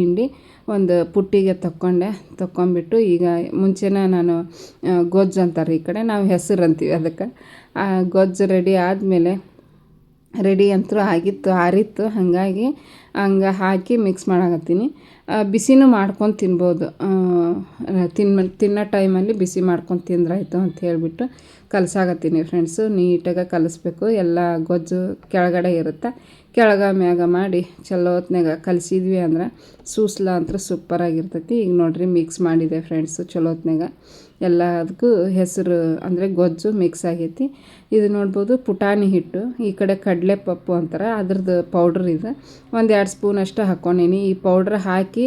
ಒಂದು ಪುಟ್ಟಿಗೆ ತಕ್ಕೊಂಬಿಟ್ಟು, ಈಗ ಮುಂಚೆನೇ ನಾನು ಗೊಜ್ಜು ಅಂತಾರೆ ಈ ಕಡೆ, ನಾವು ಹೆಸರು ಅಂತೀವಿ ಅದಕ್ಕೆ. ಗೊಜ್ಜು ರೆಡಿ ಆದಮೇಲೆ, ರೆಡಿ ಅಂತೂ ಆಗಿತ್ತು, ಆರಿತ್ತು. ಹಾಗಾಗಿ ಹಂಗೆ ಹಾಕಿ ಮಿಕ್ಸ್ ಮಾಡಾಕತ್ತೀನಿ. ಬಿಸಿನೂ ಮಾಡ್ಕೊಂಡು ತಿನ್ಬೋದು. ತಿನ್ನೋ ಟೈಮಲ್ಲಿ ಬಿಸಿ ಮಾಡ್ಕೊಂಡು ತಿಂದ್ರಾಯ್ತು ಅಂತ ಹೇಳಿಬಿಟ್ಟು ಕಲಸಾಕತ್ತೀನಿ ಫ್ರೆಂಡ್ಸು. ನೀಟಾಗಿ ಕಲಿಸ್ಬೇಕು. ಎಲ್ಲ ಗೊಜ್ಜು ಕೆಳಗಡೆ ಇರುತ್ತೆ. ಕೆಳಗೆ ಮ್ಯಾಗ ಮಾಡಿ ಚಲೋ ಹೊತ್ನಾಗ ಕಲಿಸಿದ್ವಿ ಅಂದ್ರೆ ಸೂಸ್ಲ ಅಂತ ಸೂಪರಾಗಿರ್ತೈತಿ. ಈಗ ನೋಡಿರಿ ಮಿಕ್ಸ್ ಮಾಡಿದೆ ಫ್ರೆಂಡ್ಸು ಚಲೋ ಹೊತ್ನಾಗ. ಎಲ್ಲ ಅದಕ್ಕೂ ಹೆಸರು ಅಂದರೆ ಗೊಜ್ಜು ಮಿಕ್ಸ್ ಆಗೈತಿ. ಇದು ನೋಡ್ಬೋದು ಪುಟಾಣಿ ಹಿಟ್ಟು. ಈ ಕಡೆ ಕಡಲೆ ಪಪ್ಪು ಅಂತಾರೆ, ಅದ್ರದ್ದು ಪೌಡ್ರ್ ಇದು. 1-2 ಸ್ಪೂನಷ್ಟು ಹಾಕ್ಕೊಂಡೀನಿ. ಈ ಪೌಡ್ರ್ ಹಾಕಿ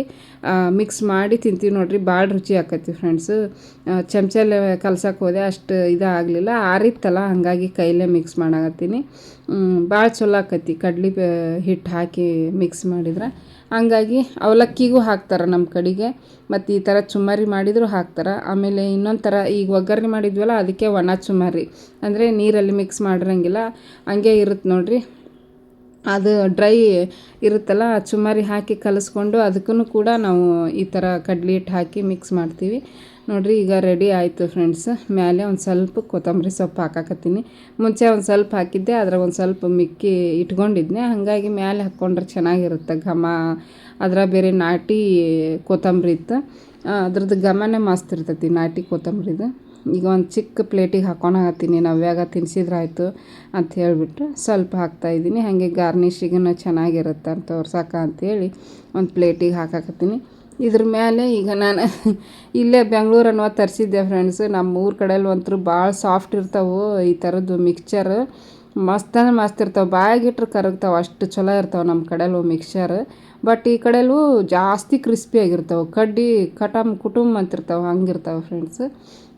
ಮಿಕ್ಸ್ ಮಾಡಿ ತಿಂತೀವಿ ನೋಡಿರಿ, ಭಾಳ ರುಚಿ ಆಕೈತಿ ಫ್ರೆಂಡ್ಸು. ಚಮಚಲ್ಲೇ ಕಲ್ಸಕ್ಕೆ ಹೋದೆ, ಅಷ್ಟು ಇದಾಗಲಿಲ್ಲ, ಆರಿತ್ತಲ್ಲ. ಹಾಗಾಗಿ ಕೈಲೇ ಮಿಕ್ಸ್ ಮಾಡಾಕತ್ತೀನಿ. ಭಾಳ ಚಲೋ ಆಕೈತಿ ಕಡ್ಲೆ ಹಿಟ್ಟು ಹಾಕಿ ಮಿಕ್ಸ್ ಮಾಡಿದ್ರೆ. ಹಂಗಾಗಿ ಅವಲಕ್ಕಿಗೂ ಹಾಕ್ತಾರೆ ನಮ್ಮ ಕಡೆಗೆ. ಮತ್ತು ಈ ಥರ ಚುಮ್ಮರಿ ಮಾಡಿದರೂ ಹಾಕ್ತಾರೆ. ಆಮೇಲೆ ಇನ್ನೊಂದು ಥರ ಈಗ ಒಗ್ಗರಣೆ ಮಾಡಿದ್ವಲ್ಲ, ಅದಕ್ಕೆ ಒಣ ಚುಮ್ಮರಿ ಅಂದರೆ ನೀರಲ್ಲಿ ಮಿಕ್ಸ್ ಮಾಡಿರಂಗಿಲ್ಲ, ಹಂಗೆ ಇರುತ್ತೆ ನೋಡಿರಿ. ಅದು ಡ್ರೈ ಇರುತ್ತಲ್ಲ, ಚುಮ್ಮರಿ ಹಾಕಿ ಕಲಿಸ್ಕೊಂಡು ಅದಕ್ಕೂ ಕೂಡ ನಾವು ಈ ಥರ ಕಡ್ಲೆ ಹಿಟ್ಟು ಹಾಕಿ ಮಿಕ್ಸ್ ಮಾಡ್ತೀವಿ ನೋಡಿರಿ. ಈಗ ರೆಡಿ ಆಯಿತು ಫ್ರೆಂಡ್ಸ್. ಮೇಲೆ ಒಂದು ಸ್ವಲ್ಪ ಕೊತ್ತಂಬರಿ ಸೊಪ್ಪು ಹಾಕಾಕತ್ತೀನಿ. ಮುಂಚೆ ಒಂದು ಸ್ವಲ್ಪ ಹಾಕಿದ್ದೆ, ಅದ್ರಾಗ ಒಂದು ಸ್ವಲ್ಪ ಮಿಕ್ಕಿ ಇಟ್ಕೊಂಡಿದ್ದೆ. ಹಾಗಾಗಿ ಮೇಲೆ ಹಾಕ್ಕೊಂಡ್ರೆ ಚೆನ್ನಾಗಿರುತ್ತೆ ಘಮ. ಅದ್ರಾಗ ಬೇರೆ ನಾಟಿ ಕೊತ್ತಂಬರಿ ಇತ್ತು, ಅದ್ರದ್ದು ಘಮನೇ ಮಸ್ತ್ ಇರ್ತೈತಿ ನಾಟಿ ಕೊತ್ತಂಬರಿದು. ಈಗ ಒಂದು ಚಿಕ್ಕ ಪ್ಲೇಟಿಗೆ ಹಾಕ್ಕೊಳಕತ್ತೀನಿ. ನವ್ಯಾಗ ತಿನ್ನಿಸಿದ್ರಾಯ್ತು ಅಂತ ಹೇಳಿಬಿಟ್ಟು ಸ್ವಲ್ಪ ಹಾಕ್ತಾಯಿದ್ದೀನಿ. ಹಾಗೆ ಗಾರ್ನಿಷಿಗೂ ಚೆನ್ನಾಗಿರುತ್ತೆ ಅಂತ ತೋರ್ಸಕ್ಕೆ ಅಂಥೇಳಿ ಒಂದು ಪ್ಲೇಟಿಗೆ ಹಾಕಾಕತ್ತೀನಿ. ಇದ್ರ ಮೇಲೆ ಈಗ ನಾನು ಇಲ್ಲೇ ಬೆಂಗಳೂರನ್ನು ತರಿಸಿದ್ದೆ ಫ್ರೆಂಡ್ಸು. ನಮ್ಮ ಊರ ಕಡೆಯಲ್ಲಿ ಒಂಥರ ಭಾಳ ಸಾಫ್ಟ್ ಇರ್ತಾವೆ ಈ ಥರದ್ದು ಮಿಕ್ಸ್ಚರ್. ಮಸ್ತ್ ಇರ್ತಾವೆ, ಬಾಯಾಗಿಟ್ರೆ ಕರಗ್ತಾವೆ, ಅಷ್ಟು ಚಲೋ ಇರ್ತಾವೆ ನಮ್ಮ ಕಡೆಯಲ್ಲೂ ಮಿಕ್ಸ್ಚರ್. ಬಟ್ ಈ ಕಡೆಯಲ್ಲೂ ಜಾಸ್ತಿ ಕ್ರಿಸ್ಪಿಯಾಗಿರ್ತಾವೆ, ಕಡ್ಡಿ ಕುಟುಂಬ ಅಂತಿರ್ತಾವೆ, ಹಂಗಿರ್ತಾವೆ ಫ್ರೆಂಡ್ಸು.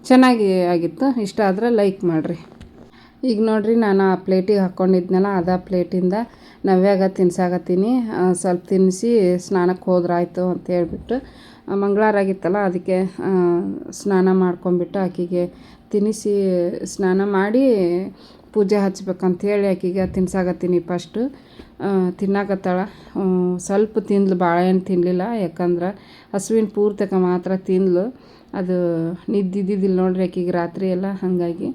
ಚೆನ್ನಾಗಿ ಆಗಿತ್ತು. ಇಷ್ಟ ಆದರೆ ಲೈಕ್ ಮಾಡಿರಿ. ಈಗ ನೋಡಿರಿ, ನಾನು ಆ ಪ್ಲೇಟಿಗೆ ಹಾಕ್ಕೊಂಡಿದ್ನಲ್ಲ, ಅದೇ ಪ್ಲೇಟಿಂದ ನವ್ಯಾಗ ತಿನ್ಸಾಕತ್ತೀನಿ. ಸ್ವಲ್ಪ ತಿನ್ನಿಸಿ ಸ್ನಾನಕ್ಕೆ ಹೋದ್ರಾಯ್ತು ಅಂತ ಹೇಳ್ಬಿಟ್ಟು. ಮಂಗಳವಾರ ಆಗಿತ್ತಲ್ಲ, ಅದಕ್ಕೆ ಸ್ನಾನ ಮಾಡ್ಕೊಂಬಿಟ್ಟು ಆಕೆಗೆ ತಿನ್ನಿಸಿ ಸ್ನಾನ ಮಾಡಿ ಪೂಜೆ ಹಚ್ಬೇಕಂಥೇಳಿ ಆಕೆಗೆ ತಿನ್ಸಾಕತ್ತೀನಿ. ಫಸ್ಟು ತಿನ್ನಾಕತ್ತಾಳ. ಸ್ವಲ್ಪ ತಿಂದ್ಲು, ಭಾಳ ಏನು ತಿನ್ನಲಿಲ್ಲ. ಯಾಕಂದ್ರೆ ಹಸುವಿನ ಪೂರ್ತಕ ಮಾತ್ರ ತಿಂದ್ಲು. ಅದು ನಿದ್ದಿದ್ದಿದ್ದಿಲ್ಲ ನೋಡ್ರಿ ಆಕೆಗೆ ರಾತ್ರಿ ಎಲ್ಲ. ಹಾಗಾಗಿ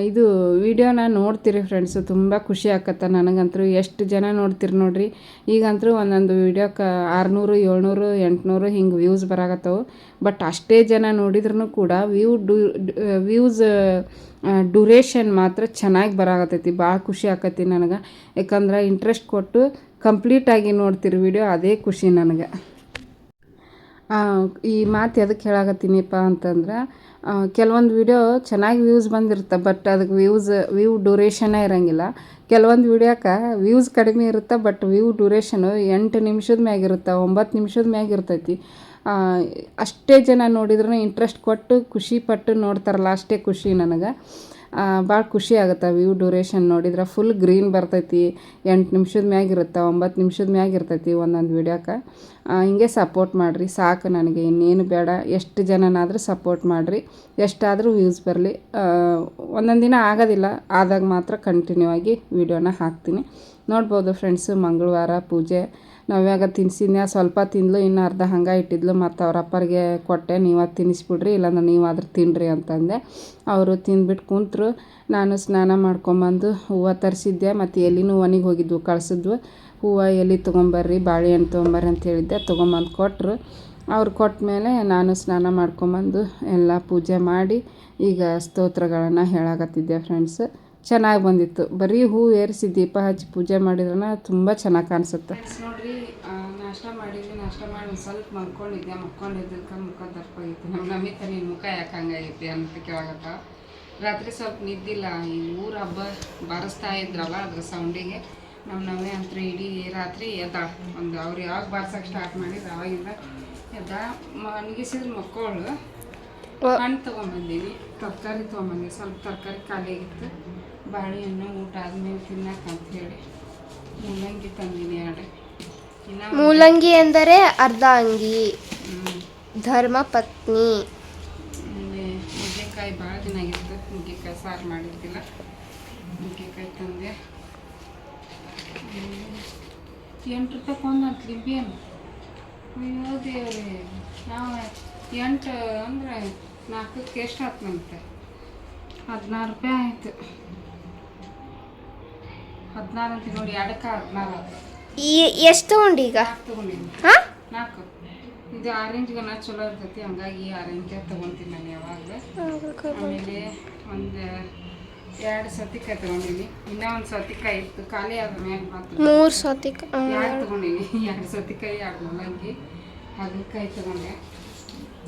ಇದು ವಿಡಿಯೋನ ನೋಡ್ತೀರಿ ಫ್ರೆಂಡ್ಸು, ತುಂಬ ಖುಷಿ ಆಕತ್ತೆ ನನಗಂತೂ. ಎಷ್ಟು ಜನ ನೋಡ್ತೀರಿ ನೋಡಿರಿ. ಈಗಂತೂ ಒಂದೊಂದು ವೀಡಿಯೋಕ್ಕೆ 600 700 800 ಹಿಂಗೆ ವ್ಯೂಸ್ ಬರಾಕತ್ತವು. ಬಟ್ ಅಷ್ಟೇ ಜನ ನೋಡಿದ್ರೂ ಕೂಡ ವ್ಯೂಸ್ ಡ್ಯೂರೇಷನ್ ಮಾತ್ರ ಚೆನ್ನಾಗಿ ಬರಾಕತ್ತೈತಿ. ಭಾಳ ಖುಷಿ ಆಕತಿ ನನಗೆ. ಯಾಕಂದ್ರೆ ಇಂಟ್ರೆಸ್ಟ್ ಕೊಟ್ಟು ಕಂಪ್ಲೀಟಾಗಿ ನೋಡ್ತೀರಿ ವಿಡಿಯೋ, ಅದೇ ಖುಷಿ ನನಗೆ. ಈ ಮಾತು ಎದಕ್ಕೆ ಹೇಳಾಕತ್ತೀನಿಪ್ಪ ಅಂತಂದ್ರೆ, ಕೆಲವೊಂದು ವಿಡಿಯೋ ಚೆನ್ನಾಗಿ ವ್ಯೂಸ್ ಬಂದಿರುತ್ತೆ, ಬಟ್ ಅದಕ್ಕೆ ವ್ಯೂ ಡ್ಯೂರೇಷನ್ನೇ ಇರೋಂಗಿಲ್ಲ. ಕೆಲವೊಂದು ವಿಡಿಯೋಕ್ಕೆ ವ್ಯೂಸ್ ಕಡಿಮೆ ಇರುತ್ತೆ, ಬಟ್ ವ್ಯೂ ಡ್ಯೂರೇಷನು 8 ನಿಮಿಷದ ಮ್ಯಾಗಿರುತ್ತೆ, 9 ನಿಮಿಷದ ಮ್ಯಾಗಿರ್ತೈತಿ. ಅಷ್ಟೇ ಜನ ನೋಡಿದ್ರೂ ಇಂಟ್ರೆಸ್ಟ್ ಕೊಟ್ಟು ಖುಷಿಪಟ್ಟು ನೋಡ್ತಾರಲ್ಲ, ಅಷ್ಟೇ ಖುಷಿ ನನಗೆ. ಭಾಳ ಖುಷಿ ಆಗುತ್ತೆ ವ್ಯೂ ಡ್ಯೂರೇಷನ್ ನೋಡಿದ್ರೆ. ಫುಲ್ ಗ್ರೀನ್ ಬರ್ತೈತಿ, 8 ನಿಮಿಷದ ಮ್ಯಾಗಿರುತ್ತೆ, 9 ನಿಮಿಷದ ಮ್ಯಾಗಿರ್ತೈತಿ ಒಂದೊಂದು ವಿಡಿಯೋಕ್ಕೆ. ಹಿಂಗೆ ಸಪೋರ್ಟ್ ಮಾಡಿರಿ ಸಾಕು, ನನಗೆ ಇನ್ನೇನು ಬೇಡ. ಎಷ್ಟು ಜನನಾದರೂ ಸಪೋರ್ಟ್ ಮಾಡಿರಿ, ಎಷ್ಟಾದರೂ ವ್ಯೂಸ್ ಬರಲಿ. ಒಂದೊಂದು ದಿನ ಆಗೋದಿಲ್ಲ, ಆದಾಗ ಮಾತ್ರ ಕಂಟಿನ್ಯೂ ಆಗಿ ವೀಡಿಯೋನ ಹಾಕ್ತೀನಿ. ನೋಡ್ಬೋದು ಫ್ರೆಂಡ್ಸು, ಮಂಗಳವಾರ ಪೂಜೆ ನಾವ್ಯಾಗ ತಿನ್ಸಿದ್ನ ಸ್ವಲ್ಪ ತಿಂದ್ಲು, ಇನ್ನು ಅರ್ಧ ಹಂಗೆ ಇಟ್ಟಿದ್ಲು. ಮತ್ತು ಅವ್ರ ಅಪ್ಪರಿಗೆ ಕೊಟ್ಟೆ, ನೀವು ಅದು ತಿನ್ನಿಸ್ಬಿಡ್ರಿ, ಇಲ್ಲಾಂದ್ರೆ ನೀವಾದ್ರೂ ತಿನ್ನಿರಿ ಅಂತಂದೆ. ಅವರು ತಿಂದ್ಬಿಟ್ಟು ಕುಂತರು. ನಾನು ಸ್ನಾನ ಮಾಡ್ಕೊಂಬಂದು ಹೂವು ತರಿಸಿದ್ದೆ, ಮತ್ತು ಎಲ್ಲಿನೂ ಒಣಗಿ ಹೋಗಿದ್ವು, ಕಳಿಸಿದ್ವು. ಹೂವು ಎಲ್ಲಿ ತೊಗೊಂಬರ್ರಿ, ಬಾಳೆಹಣ್ಣು ತೊಗೊಂಬರ್ರಿ ಅಂತ ಹೇಳಿದ್ದೆ, ತೊಗೊಂಬಂದು ಕೊಟ್ಟರು. ಅವ್ರು ಕೊಟ್ಟ ಮೇಲೆ ನಾನು ಸ್ನಾನ ಮಾಡ್ಕೊಂಬಂದು ಎಲ್ಲ ಪೂಜೆ ಮಾಡಿ ಈಗ ಸ್ತೋತ್ರಗಳನ್ನು ಹೇಳಾಕತ್ತಿದ್ದೆ ಫ್ರೆಂಡ್ಸ್. ಚೆನ್ನಾಗಿ ಬಂದಿತ್ತು. ಬರೀ ಹೂವು ಏರಿಸಿ ದೀಪ ಹಚ್ಚಿ ಪೂಜೆ ಮಾಡಿದ್ರೆ ತುಂಬ ಚೆನ್ನಾಗಿ ಕಾಣಿಸುತ್ತೆ. ನೋಡಿರಿ, ನಾಷ್ಟ ಮಾಡಿದ್ವಿ. ನಾಷ್ಟ ಮಾಡಿ ಒಂದು ಸ್ವಲ್ಪ ಮಕ್ಕೊಂಡಿದ್ದಕ್ಕೆ ಮುಖ ದಪ್ಪ ಆಗೈತಿ. ನಮ್ಮ ನಮಿತ ನೀನು ಮುಖ ಯಾಕೆ ಹಂಗಾಗೈತಿ ಅಂತ ಕೇಳಾಗತ್ತ. ರಾತ್ರಿ ಸ್ವಲ್ಪ ನಿದ್ದಿಲ್ಲ. ಈ ಊರ ಹಬ್ಬ ಬಾರಿಸ್ತಾ ಇದ್ರಲ್ಲ, ಅದ್ರ ಸೌಂಡಿಗೆ ನಮ್ಮವೇ ಅಂತೂ ಇಡೀ ರಾತ್ರಿ ಎದ್ದ. ಒಂದು ಅವ್ರು ಯಾವಾಗ ಬಾರ್ಸಕ್ಕೆ ಸ್ಟಾರ್ಟ್ ಮಾಡಿದ್ರು ಅವಾಗಿಂದ ಎದ್ದ. ಮನಗಿಸಿದ್ರೆ ಮಕ್ಕಳು ಹಣ್ಣು ತೊಗೊಂಬಂದೀನಿ, ತರಕಾರಿ ತೊಗೊಂಬಂದಿ. ಸ್ವಲ್ಪ ತರಕಾರಿ ಖಾಲಿ ಆಗಿತ್ತು. ಬಾಳೆಹಣ್ಣು ಊಟ ಆದ್ಮೇಲೆ ತಿನ್ನಕ್ಕೆ ಅಂತ ಹೇಳಿ ಮೂಲಂಗಿ ತಂದೀನಿ 2. ಮೂಲಂಗಿ ಎಂದರೆ ಅರ್ಧ ಅಂಗಿ, ಧರ್ಮ ಪತ್ನಿ. ನುಗ್ಗೆಕಾಯಿ ಭಾಳ ದಿನ ಆಗಿತ್ತು, ನುಗ್ಗೆಕಾಯಿ ಸಾರು ಮಾಡಿರ್ತಿಲ್ಲ. ನುಗ್ಗೆಕಾಯಿ ತಂದೆ. 8 ರೂಪಾಯಿ ಒಂದಂತ ಲಿಂಬಿಯನ್ನು. ಅಯ್ಯೋ ದೇವ್ರಿ, ನಾವು 8 ಅಂದರೆ 4ಕ್ಕೆ ಎಷ್ಟು ಆಯ್ತಂತೆ? 16 ರೂಪಾಯಿ ಆಯಿತು. 16 ಅಂತ ನೋಡಿ, 2ಕ್ಕೆ 16 ಆಯ್ತು. ಎಷ್ಟು ತೊಗೊಂಡು ಈಗ? 4 ತೊಗೊಂಡಿನಿ. 4. ಇದು ಆರೆಂಜ್ಗನ ಚಲೋ ಇರ್ತೈತಿ, ಹಂಗಾಗಿ ಆರೆಂಜ್ ತೊಗೊತೀನಿ ನಾನು ಯಾವಾಗ. ಆಮೇಲೆ ಒಂದು 2 ಸೌತೆಕಾಯಿ ತೊಗೊಂಡಿನಿ. ಇನ್ನೂ ಒಂದು ಸೌತೆಕಾಯಿ ಇತ್ತು, ಖಾಲಿ ಆದ ಮ್ಯಾಗ ಮಾತ್ರ 3 ಸೌತೆಕಾಯಿ 2 ತೊಗೊಂಡಿನಿ. 2 ಸೌತೆಕಾಯಿ, 2 ಮೂಲಂಗಿ, ಹಾಗಲಕಾಯಿ ತೊಗೊಂಡೆ.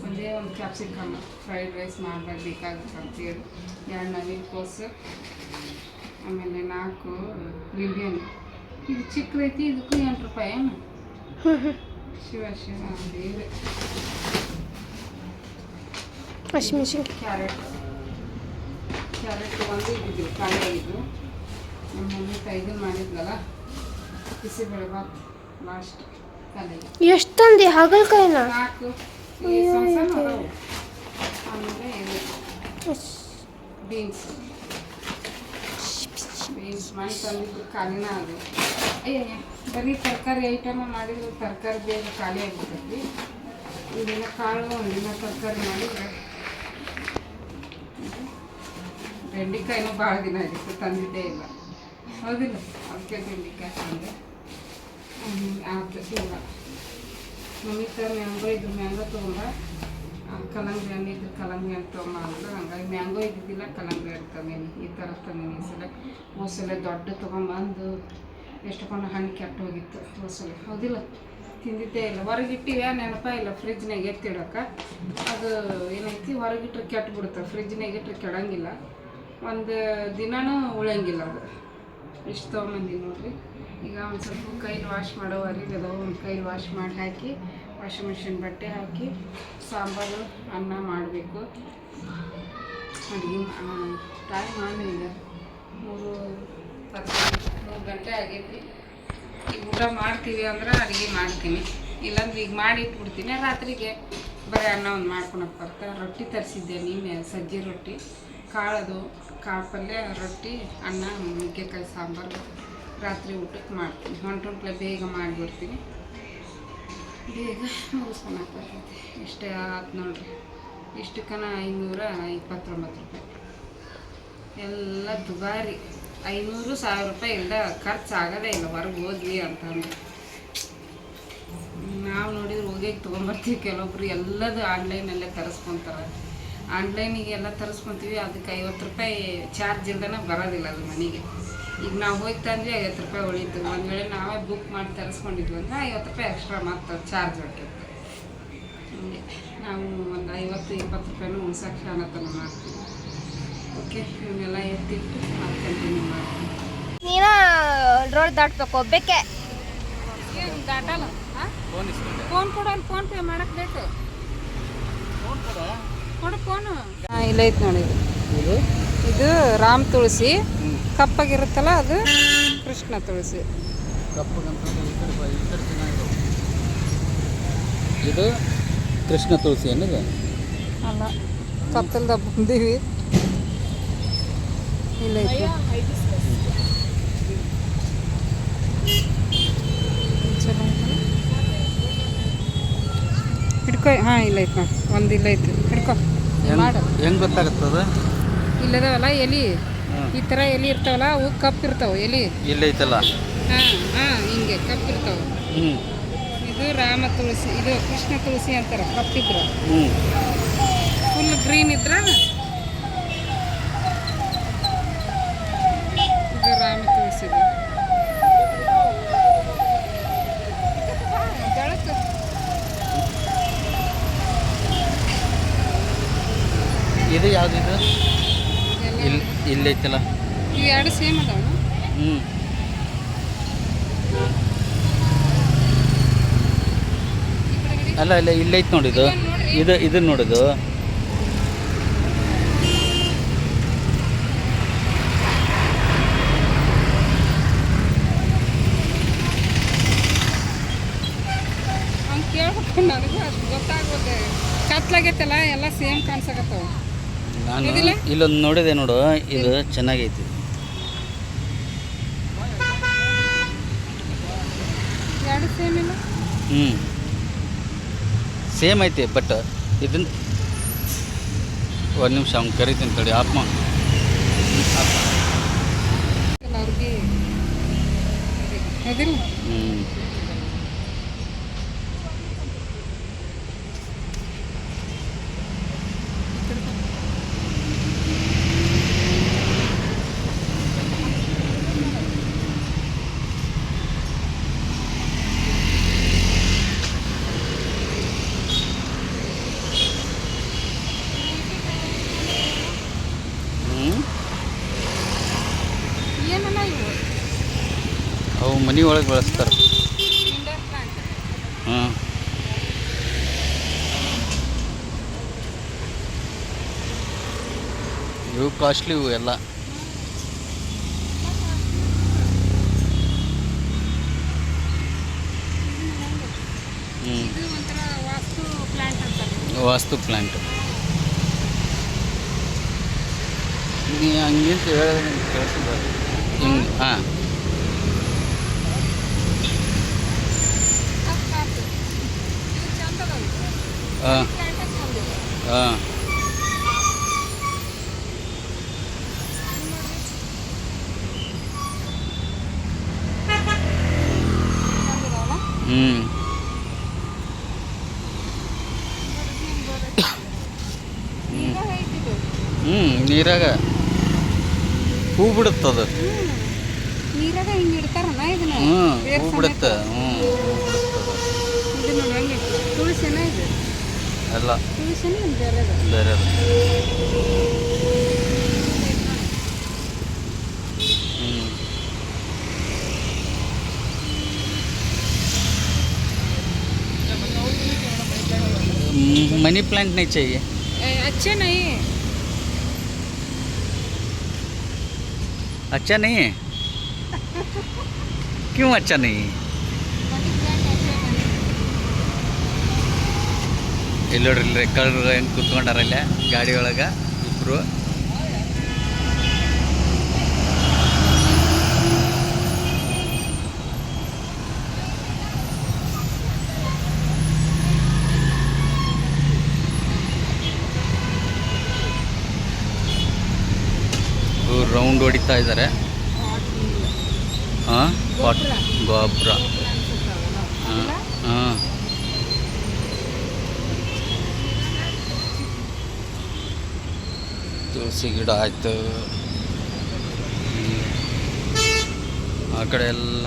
ಒಂದೇ ಒಂದು ಕ್ಯಾಪ್ಸಿಕಮ್ ಫ್ರೈಡ್ ರೈಸ್ ಮಾಡಬೇಕಾಗುತ್ತೆ ಅಂತೇಳಿ 2 ನವಿಲು ಕೋಸು, ಆಮೇಲೆ 4 ಲಿಂಬೆಹಣ್ಣು. ಇದು ಚಿಕ್ಕದೈತಿ, ಇದಕ್ಕೂ 8 ರೂಪಾಯಿ ಏನು? ಶಿವ ದೇವ್ರೆ. ಹಸಿಮೆಣಸಿನ್ಕಾಯಿ, ಕ್ಯಾರೆಟ್ ಒಂದು ಇದ್ದಿದ್ದು ಖಾಲಿ ಆಗಿದ್ದು. ನಮ್ಮ ಮಮ್ಮಿ ಇದನ್ನು ಮಾಡಿದ್ಲಲ್ಲ, ಬಿಸಿಬೇಳೆ ಭಾತ್ ಲಾಸ್ಟ್ ಖಾಲಿ. ಎಷ್ಟು ತಂದೆ ಹಾಗಲಕಾಯಿನ? 4 ಸಣ್ಣ ಅದಾವು. ಆಮೇಲೆ ಬೀನ್ಸ್ ಮಣ್ಣು ತಂದಿದ್ದು ಖಾಲಿನ ಅದು. ಬರೀ ತರಕಾರಿ ಐಟಮ ಮಾಡಿದ್ರೆ ತರಕಾರಿ ಬೇಗ ಖಾಲಿ ಆಗಿಬಿಡ್ತೈತಿ. ಒಂದಿನ ಕಾಳು, ಒಂದಿನ ತರಕಾರಿ ಮಾಡಿದ್ರೆ. ಬೆಂಡೆಕಾಯಿನೂ ಭಾಳ ದಿನ ಆಗಿತ್ತು, ತಂದಿದ್ದೇ ಇಲ್ಲ. ಹೌದಿಲ್ಲ? ಅದಕ್ಕೆ ಬೆಂಡೆಕಾಯಿ ತಂದೆ. ಆಗ್ತೈತಿ ಇಲ್ಲ. ನಮಿತ ಮ್ಯಾಂಗೋ ಇದ್ದು ಮ್ಯಾಂಗೋ ತೊಗೊಂಡ, ಕಲ್ಲಂಗಡಿ ಹಣ್ಣು ಇದ್ದು ಕಲ್ಲಂಗಡಿ ಹಣ್ಣು ತೊಗೊಂಬ ಅಂದ್ರೆ, ಹಂಗಾಗಿ ಮ್ಯಾಂಗೋ ಇದ್ದಿದ್ದಿಲ್ಲ, ಕಲ್ಲಂಗಡಿ ಹಣ್ಣು ತಂದೀನಿ. ಈ ಥರ ತಂದೀನಿ ಈ ಸಲ. ಹೋಸಲ ದೊಡ್ಡ ತೊಗೊಂಬಂದು ಎಷ್ಟೊಂದು ಹಣ್ಣು ಕೆಟ್ಟು ಹೋಗಿತ್ತು ಹೋಸಲ. ಹೌದಿಲ್ಲ? ತಿಂದಿದ್ದೇ ಇಲ್ಲ. ಹೊರಗಿಟ್ಟಿವೆ, ನೆನಪ ಇಲ್ಲ ಫ್ರಿಜ್ನಾಗ ಎತ್ತಿಡೋಕೆ. ಅದು ಏನೈತಿ, ಹೊರಗಿಟ್ರೆ ಕೆಟ್ಟು ಬಿಡುತ್ತೆ, ಫ್ರಿಜ್ನಾಗ ಇಟ್ಟರೆ ಕೆಡಂಗಿಲ್ಲ, ಒಂದು ದಿನನೂ ಉಳಿಯಂಗಿಲ್ಲ ಅದು. ಇಷ್ಟು ತೊಗೊಂಬಂದಿ ನೋಡಿರಿ. ಈಗ ಒಂದು ಸ್ವಲ್ಪ ಕೈಲಿ ವಾಶ್ ಮಾಡೋ ಅರಿವಿದೆ, ಒಂದು ಕೈಲಿ ವಾಶ್ ಮಾಡಿ ಹಾಕಿ ವಾಷಿಂಗ್ ಮಿಷಿನ್ ಬಟ್ಟೆ ಹಾಕಿ ಸಾಂಬಾರು ಅನ್ನ ಮಾಡಬೇಕು. ಅಡುಗೆ ಟೈಮ್ ಮಾಡಿ ಈಗ 3 ಗಂಟೆ ಆಗೈತಿ. ಈಗ ಊಟ ಮಾಡ್ತೀವಿ ಅಂದ್ರೆ ಅಡುಗೆ ಮಾಡ್ತೀನಿ, ಇಲ್ಲಾಂದ್ರೆ ಈಗ ಮಾಡಿ ಇಟ್ಬಿಡ್ತೀನಿ. ರಾತ್ರಿಗೆ ಬರೀ ಅನ್ನ ಒಂದು ಮಾಡ್ಕೊಳಕ್ಕೆ ಬರ್ತಾರೆ. ರೊಟ್ಟಿ ತರಿಸಿದ್ದೆ ನಿನ್ನೆ, ಸಜ್ಜಿ ರೊಟ್ಟಿ, ಕಾಳದು, ಕಾಳು ಪಲ್ಯ, ರೊಟ್ಟಿ, ಅನ್ನ, ನುಗ್ಗೆಕಾಯಿ ಸಾಂಬಾರು ರಾತ್ರಿ ಊಟಕ್ಕೆ ಮಾಡ್ತೀನಿ. ಹೊಂಟುಂಟ್ಲೆ ಬೇಗ ಮಾಡಿಬಿಡ್ತೀನಿ, ಬೇಗ ಮುಗಿಸ್ಕೊಳಕ್ಕೆ ಬರ್ತೈತಿ. ಇಷ್ಟೇ ಆಯ್ತು ನೋಡಿರಿ. ಇಷ್ಟಕ್ಕನ 529 ರೂಪಾಯಿ. ಎಲ್ಲ ದುಬಾರಿ 500,000 ರೂಪಾಯಿ ಇಲ್ಲದ ಖರ್ಚು ಆಗೋದೇ ಇಲ್ಲ ಹೊರಗೆ ಹೋದ್ವಿ ಅಂತಂದು. ನಾವು ನೋಡಿದ್ರೆ ಹೋಗಿ ತೊಗೊಂಬರ್ತೀವಿ. ಕೆಲವೊಬ್ರು ಎಲ್ಲದು ಆನ್ಲೈನಲ್ಲೇ ತರಿಸ್ಕೊತಾರೆ. ಆನ್ಲೈನಿಗೆ ಎಲ್ಲ ತರಿಸ್ಕೊತೀವಿ, ಅದಕ್ಕೆ 50 ರೂಪಾಯಿ ಚಾರ್ಜ್ ಇಲ್ದನ ಬರೋದಿಲ್ಲ ಅದು ಮನೆಗೆ. ಈಗ ನಾವು ಹೋಗಿ ತಂದ್ವಿ 50 ರೂಪಾಯಿ ಉಳೀತು. ಒಂದು ವೇಳೆ ನಾವೇ ಬುಕ್ ಮಾಡಿ ತರಿಸ್ಕೊಂಡಿದ್ವಿ ಅಂದರೆ 50 ರೂಪಾಯಿ ಎಕ್ಸ್ಟ್ರಾ ಮತ್ತೆ ಚಾರ್ಜ್ ಹಾಕಿರ್ತೀವಿ. ಹಂಗೆ ನಾವು ಒಂದು 50-20 ರೂಪಾಯಿನೂ ಉಣ್ಸೋಕ್ಕೆ ಶಾನತನ ಮಾಡ್ತೀವಿ. ಓಕೆ, ಇವನ್ನೆಲ್ಲ ಎತ್ತಿಟ್ಟು ಮತ್ತೆ ಕಂಟಿನ್ಯೂ ಮಾಡ್ತೀವಿ. ನೀನ ರೋಡ್ ದಾಟ್ಬೇಕು ಒಬ್ಬಕ್ಕೆ. ಏನು ದಾಟಲ್ಲ? ಫೋನ್ ಕೊಡು, ಅಲ್ಲಿ ಫೋನ್ ಪೇ ಮಾಡಕ್ಕೆ ಬೇಕು. ಕೊಡು ಫೋನು. ಹಾಂ, ಇಲ್ಲ ಐತೆ ನೋಡಿ. ಇದು ರಾಮ್ ತುಳಸಿ, ಕಪ್ಪಾಗಿರುತ್ತಲ್ಲ ಅದು ಕೃಷ್ಣ ತುಳಸಿ. ಇದು ಕೃಷ್ಣ ತುಳಸಿ ಅನ್ನೋದು ಅಲ್ಲ, ಕತ್ತಲ್ದಾಗ ಬಂದೀವಿ. ಇಲ್ಲ ಐತೆ ಹಿಡ್ಕೊ. ಹಾಂ, ಇಲ್ಲ ಐತೆ ನೋಡಿ, ಒಂದು ಇಲ್ಲ ಐತೆ, ಹಿಡ್ಕೊ ಮಾಡು. ಹೆಂಗೆ ಗೊತ್ತಾಗುತ್ತದ? ಇಲ್ಲದವಲ್ಲ ಎಲಿ, ಈ ಥರ ಎಲಿ ಇರ್ತಾವಲ್ಲ, ಅವು ಕಪ್ ಇರ್ತಾವೆ ಎಲಿ. ಇಲ್ಲ ಐತಲ್ಲ. ಹಾಂ ಹಾಂ, ಹಿಂಗೆ ಕಪ್ ಇರ್ತಾವೆ. ಹ್ಞೂ. ಇದು ರಾಮ ತುಳಸಿ, ಇದು ಕೃಷ್ಣ ತುಳಸಿ ಅಂತಾರೆ. ಕಪ್ಪಿದ್ರೆ ಹ್ಞೂ. ಫುಲ್ ಗ್ರೀನ್ ಇದ್ರೆ ಇದು ರಾಮ ತುಳಸಿ. ಬೆಳಕು ಇದು ಯಾವುದಿದು? ಎಲ್ಲ ಇಲ್ಲ ಐತಲ್ಲ. ಇವು ಎರಡು ಸೇಮ್ ಅದಾವ. ಹ್ಞೂ. ಅಲ್ಲ ಇಲ್ಲ, ಇಲ್ಲೈತೆ ನೋಡಿದು. ಇದನ್ನ ನೋಡಿದು. ಹಂಗೆ ಕೇಳ್ಬೇಕು, ನನಗೂ ಅಷ್ಟು ಗೊತ್ತಾಗೋದೆ. ಕತ್ಲಾಗೈತಲ್ಲ, ಎಲ್ಲ ಸೇಮ್ ಕಾಣಿಸಕತ್ತಾವ. ನಾನು ಇಲ್ಲೊಂದು ನೋಡಿದೆ ನೋಡು, ಇದು ಚೆನ್ನಾಗೈತಿ. ಎರಡು ಸೇಮ್ ಇಲ್ಲ. ಹ್ಞೂ, ಸೇಮ್ ಐತಿ. ಬಟ್ ಇದನ್ನ ಒಂದು ನಿಮಿಷ ಅವ್ನು ಕರಿತೀನಿ ತಡಿ. ಆತ್ಮ ಅವ್ರಿಗೆ ಅದಿಲ್ಲ. ಹ್ಞೂ. ಏನಲ್ಲ ಇವು ಅವು ಮನೆ ಒಳಗೆ ಬೆಳೆಸ್ತಾರೆ. Indoor plant. ಹಾಂ. ಇವು ಕಾಸ್ಟ್ಲಿ ಇವು ಎಲ್ಲ. ಹ್ಞೂ. ಇದು ಒಂಥರ ವಾಸ್ತು ಪ್ಲಾಂಟ್ ಅಂತಾರೆ. ವಾಸ್ತು ಪ್ಲ್ಯಾಂಟ್. ನೀ ಹಂಗಿಂತ ಹೇಳಿದ್ರೆ ಕೇಳಿಸಿದ ಹಿಂಗೆ. ಹಾಂ. ಇದು ಚಂದ ಅದಾವ. ಹಾಂ. ಪ್ಲಾಂಟ್ ಚಂದ ಇದೆ. ಹಾಂ. ಹ್ಞೂ. ಹ್ಞೂ, ನೀರಾಗ ಹೂ ಬಿಡುತ್ತದು. ನೀರಾಗ ಹಿಂಗೆ ಇಡ್ತಾರಲ್ಲ ಇದನ್ನ. ಹ್ಞೂ, ಬೇರ್ ಹೂ ಸಮೇತ. ಬಿಡುತ್ತೆ. ಹ್ಞೂ, ಹೂ ಬಿಡುತ್ತದು. ಇದು ನೋಡಿ ಹಂಗೆ ತುಳಸಿನ ಇದು. ಎಲ್ಲ ತುಳಸಿನ ಇದು ಬೇರೆ ಅದ. ಬೇರೆ ಅದು. मनी प्लांट नहीं चाहिए? अच्छे नहीं, अच्छा नहीं है? क्यों अच्छा नहीं है? ಇಲ್ಲಿ ನೋಡ್ರಿ ಕಳ್ಳರು ಹೆಂಗೆ ಕೂತ್ಕೊಂಡಾರಲ್ಲ ಗಾಡಿ ಒಳಗೆ ಇಬ್ಬರು. ರೌಂಡ್ ಹೊಡಿತಾ ಇದ್ದಾರೆ. ಹಾಂ, ಗೊಬ್ಬರ. ಹಾಂ, ತುಳಸಿ ಗಿಡ ಆಯಿತು. ಆ ಕಡೆ ಎಲ್ಲ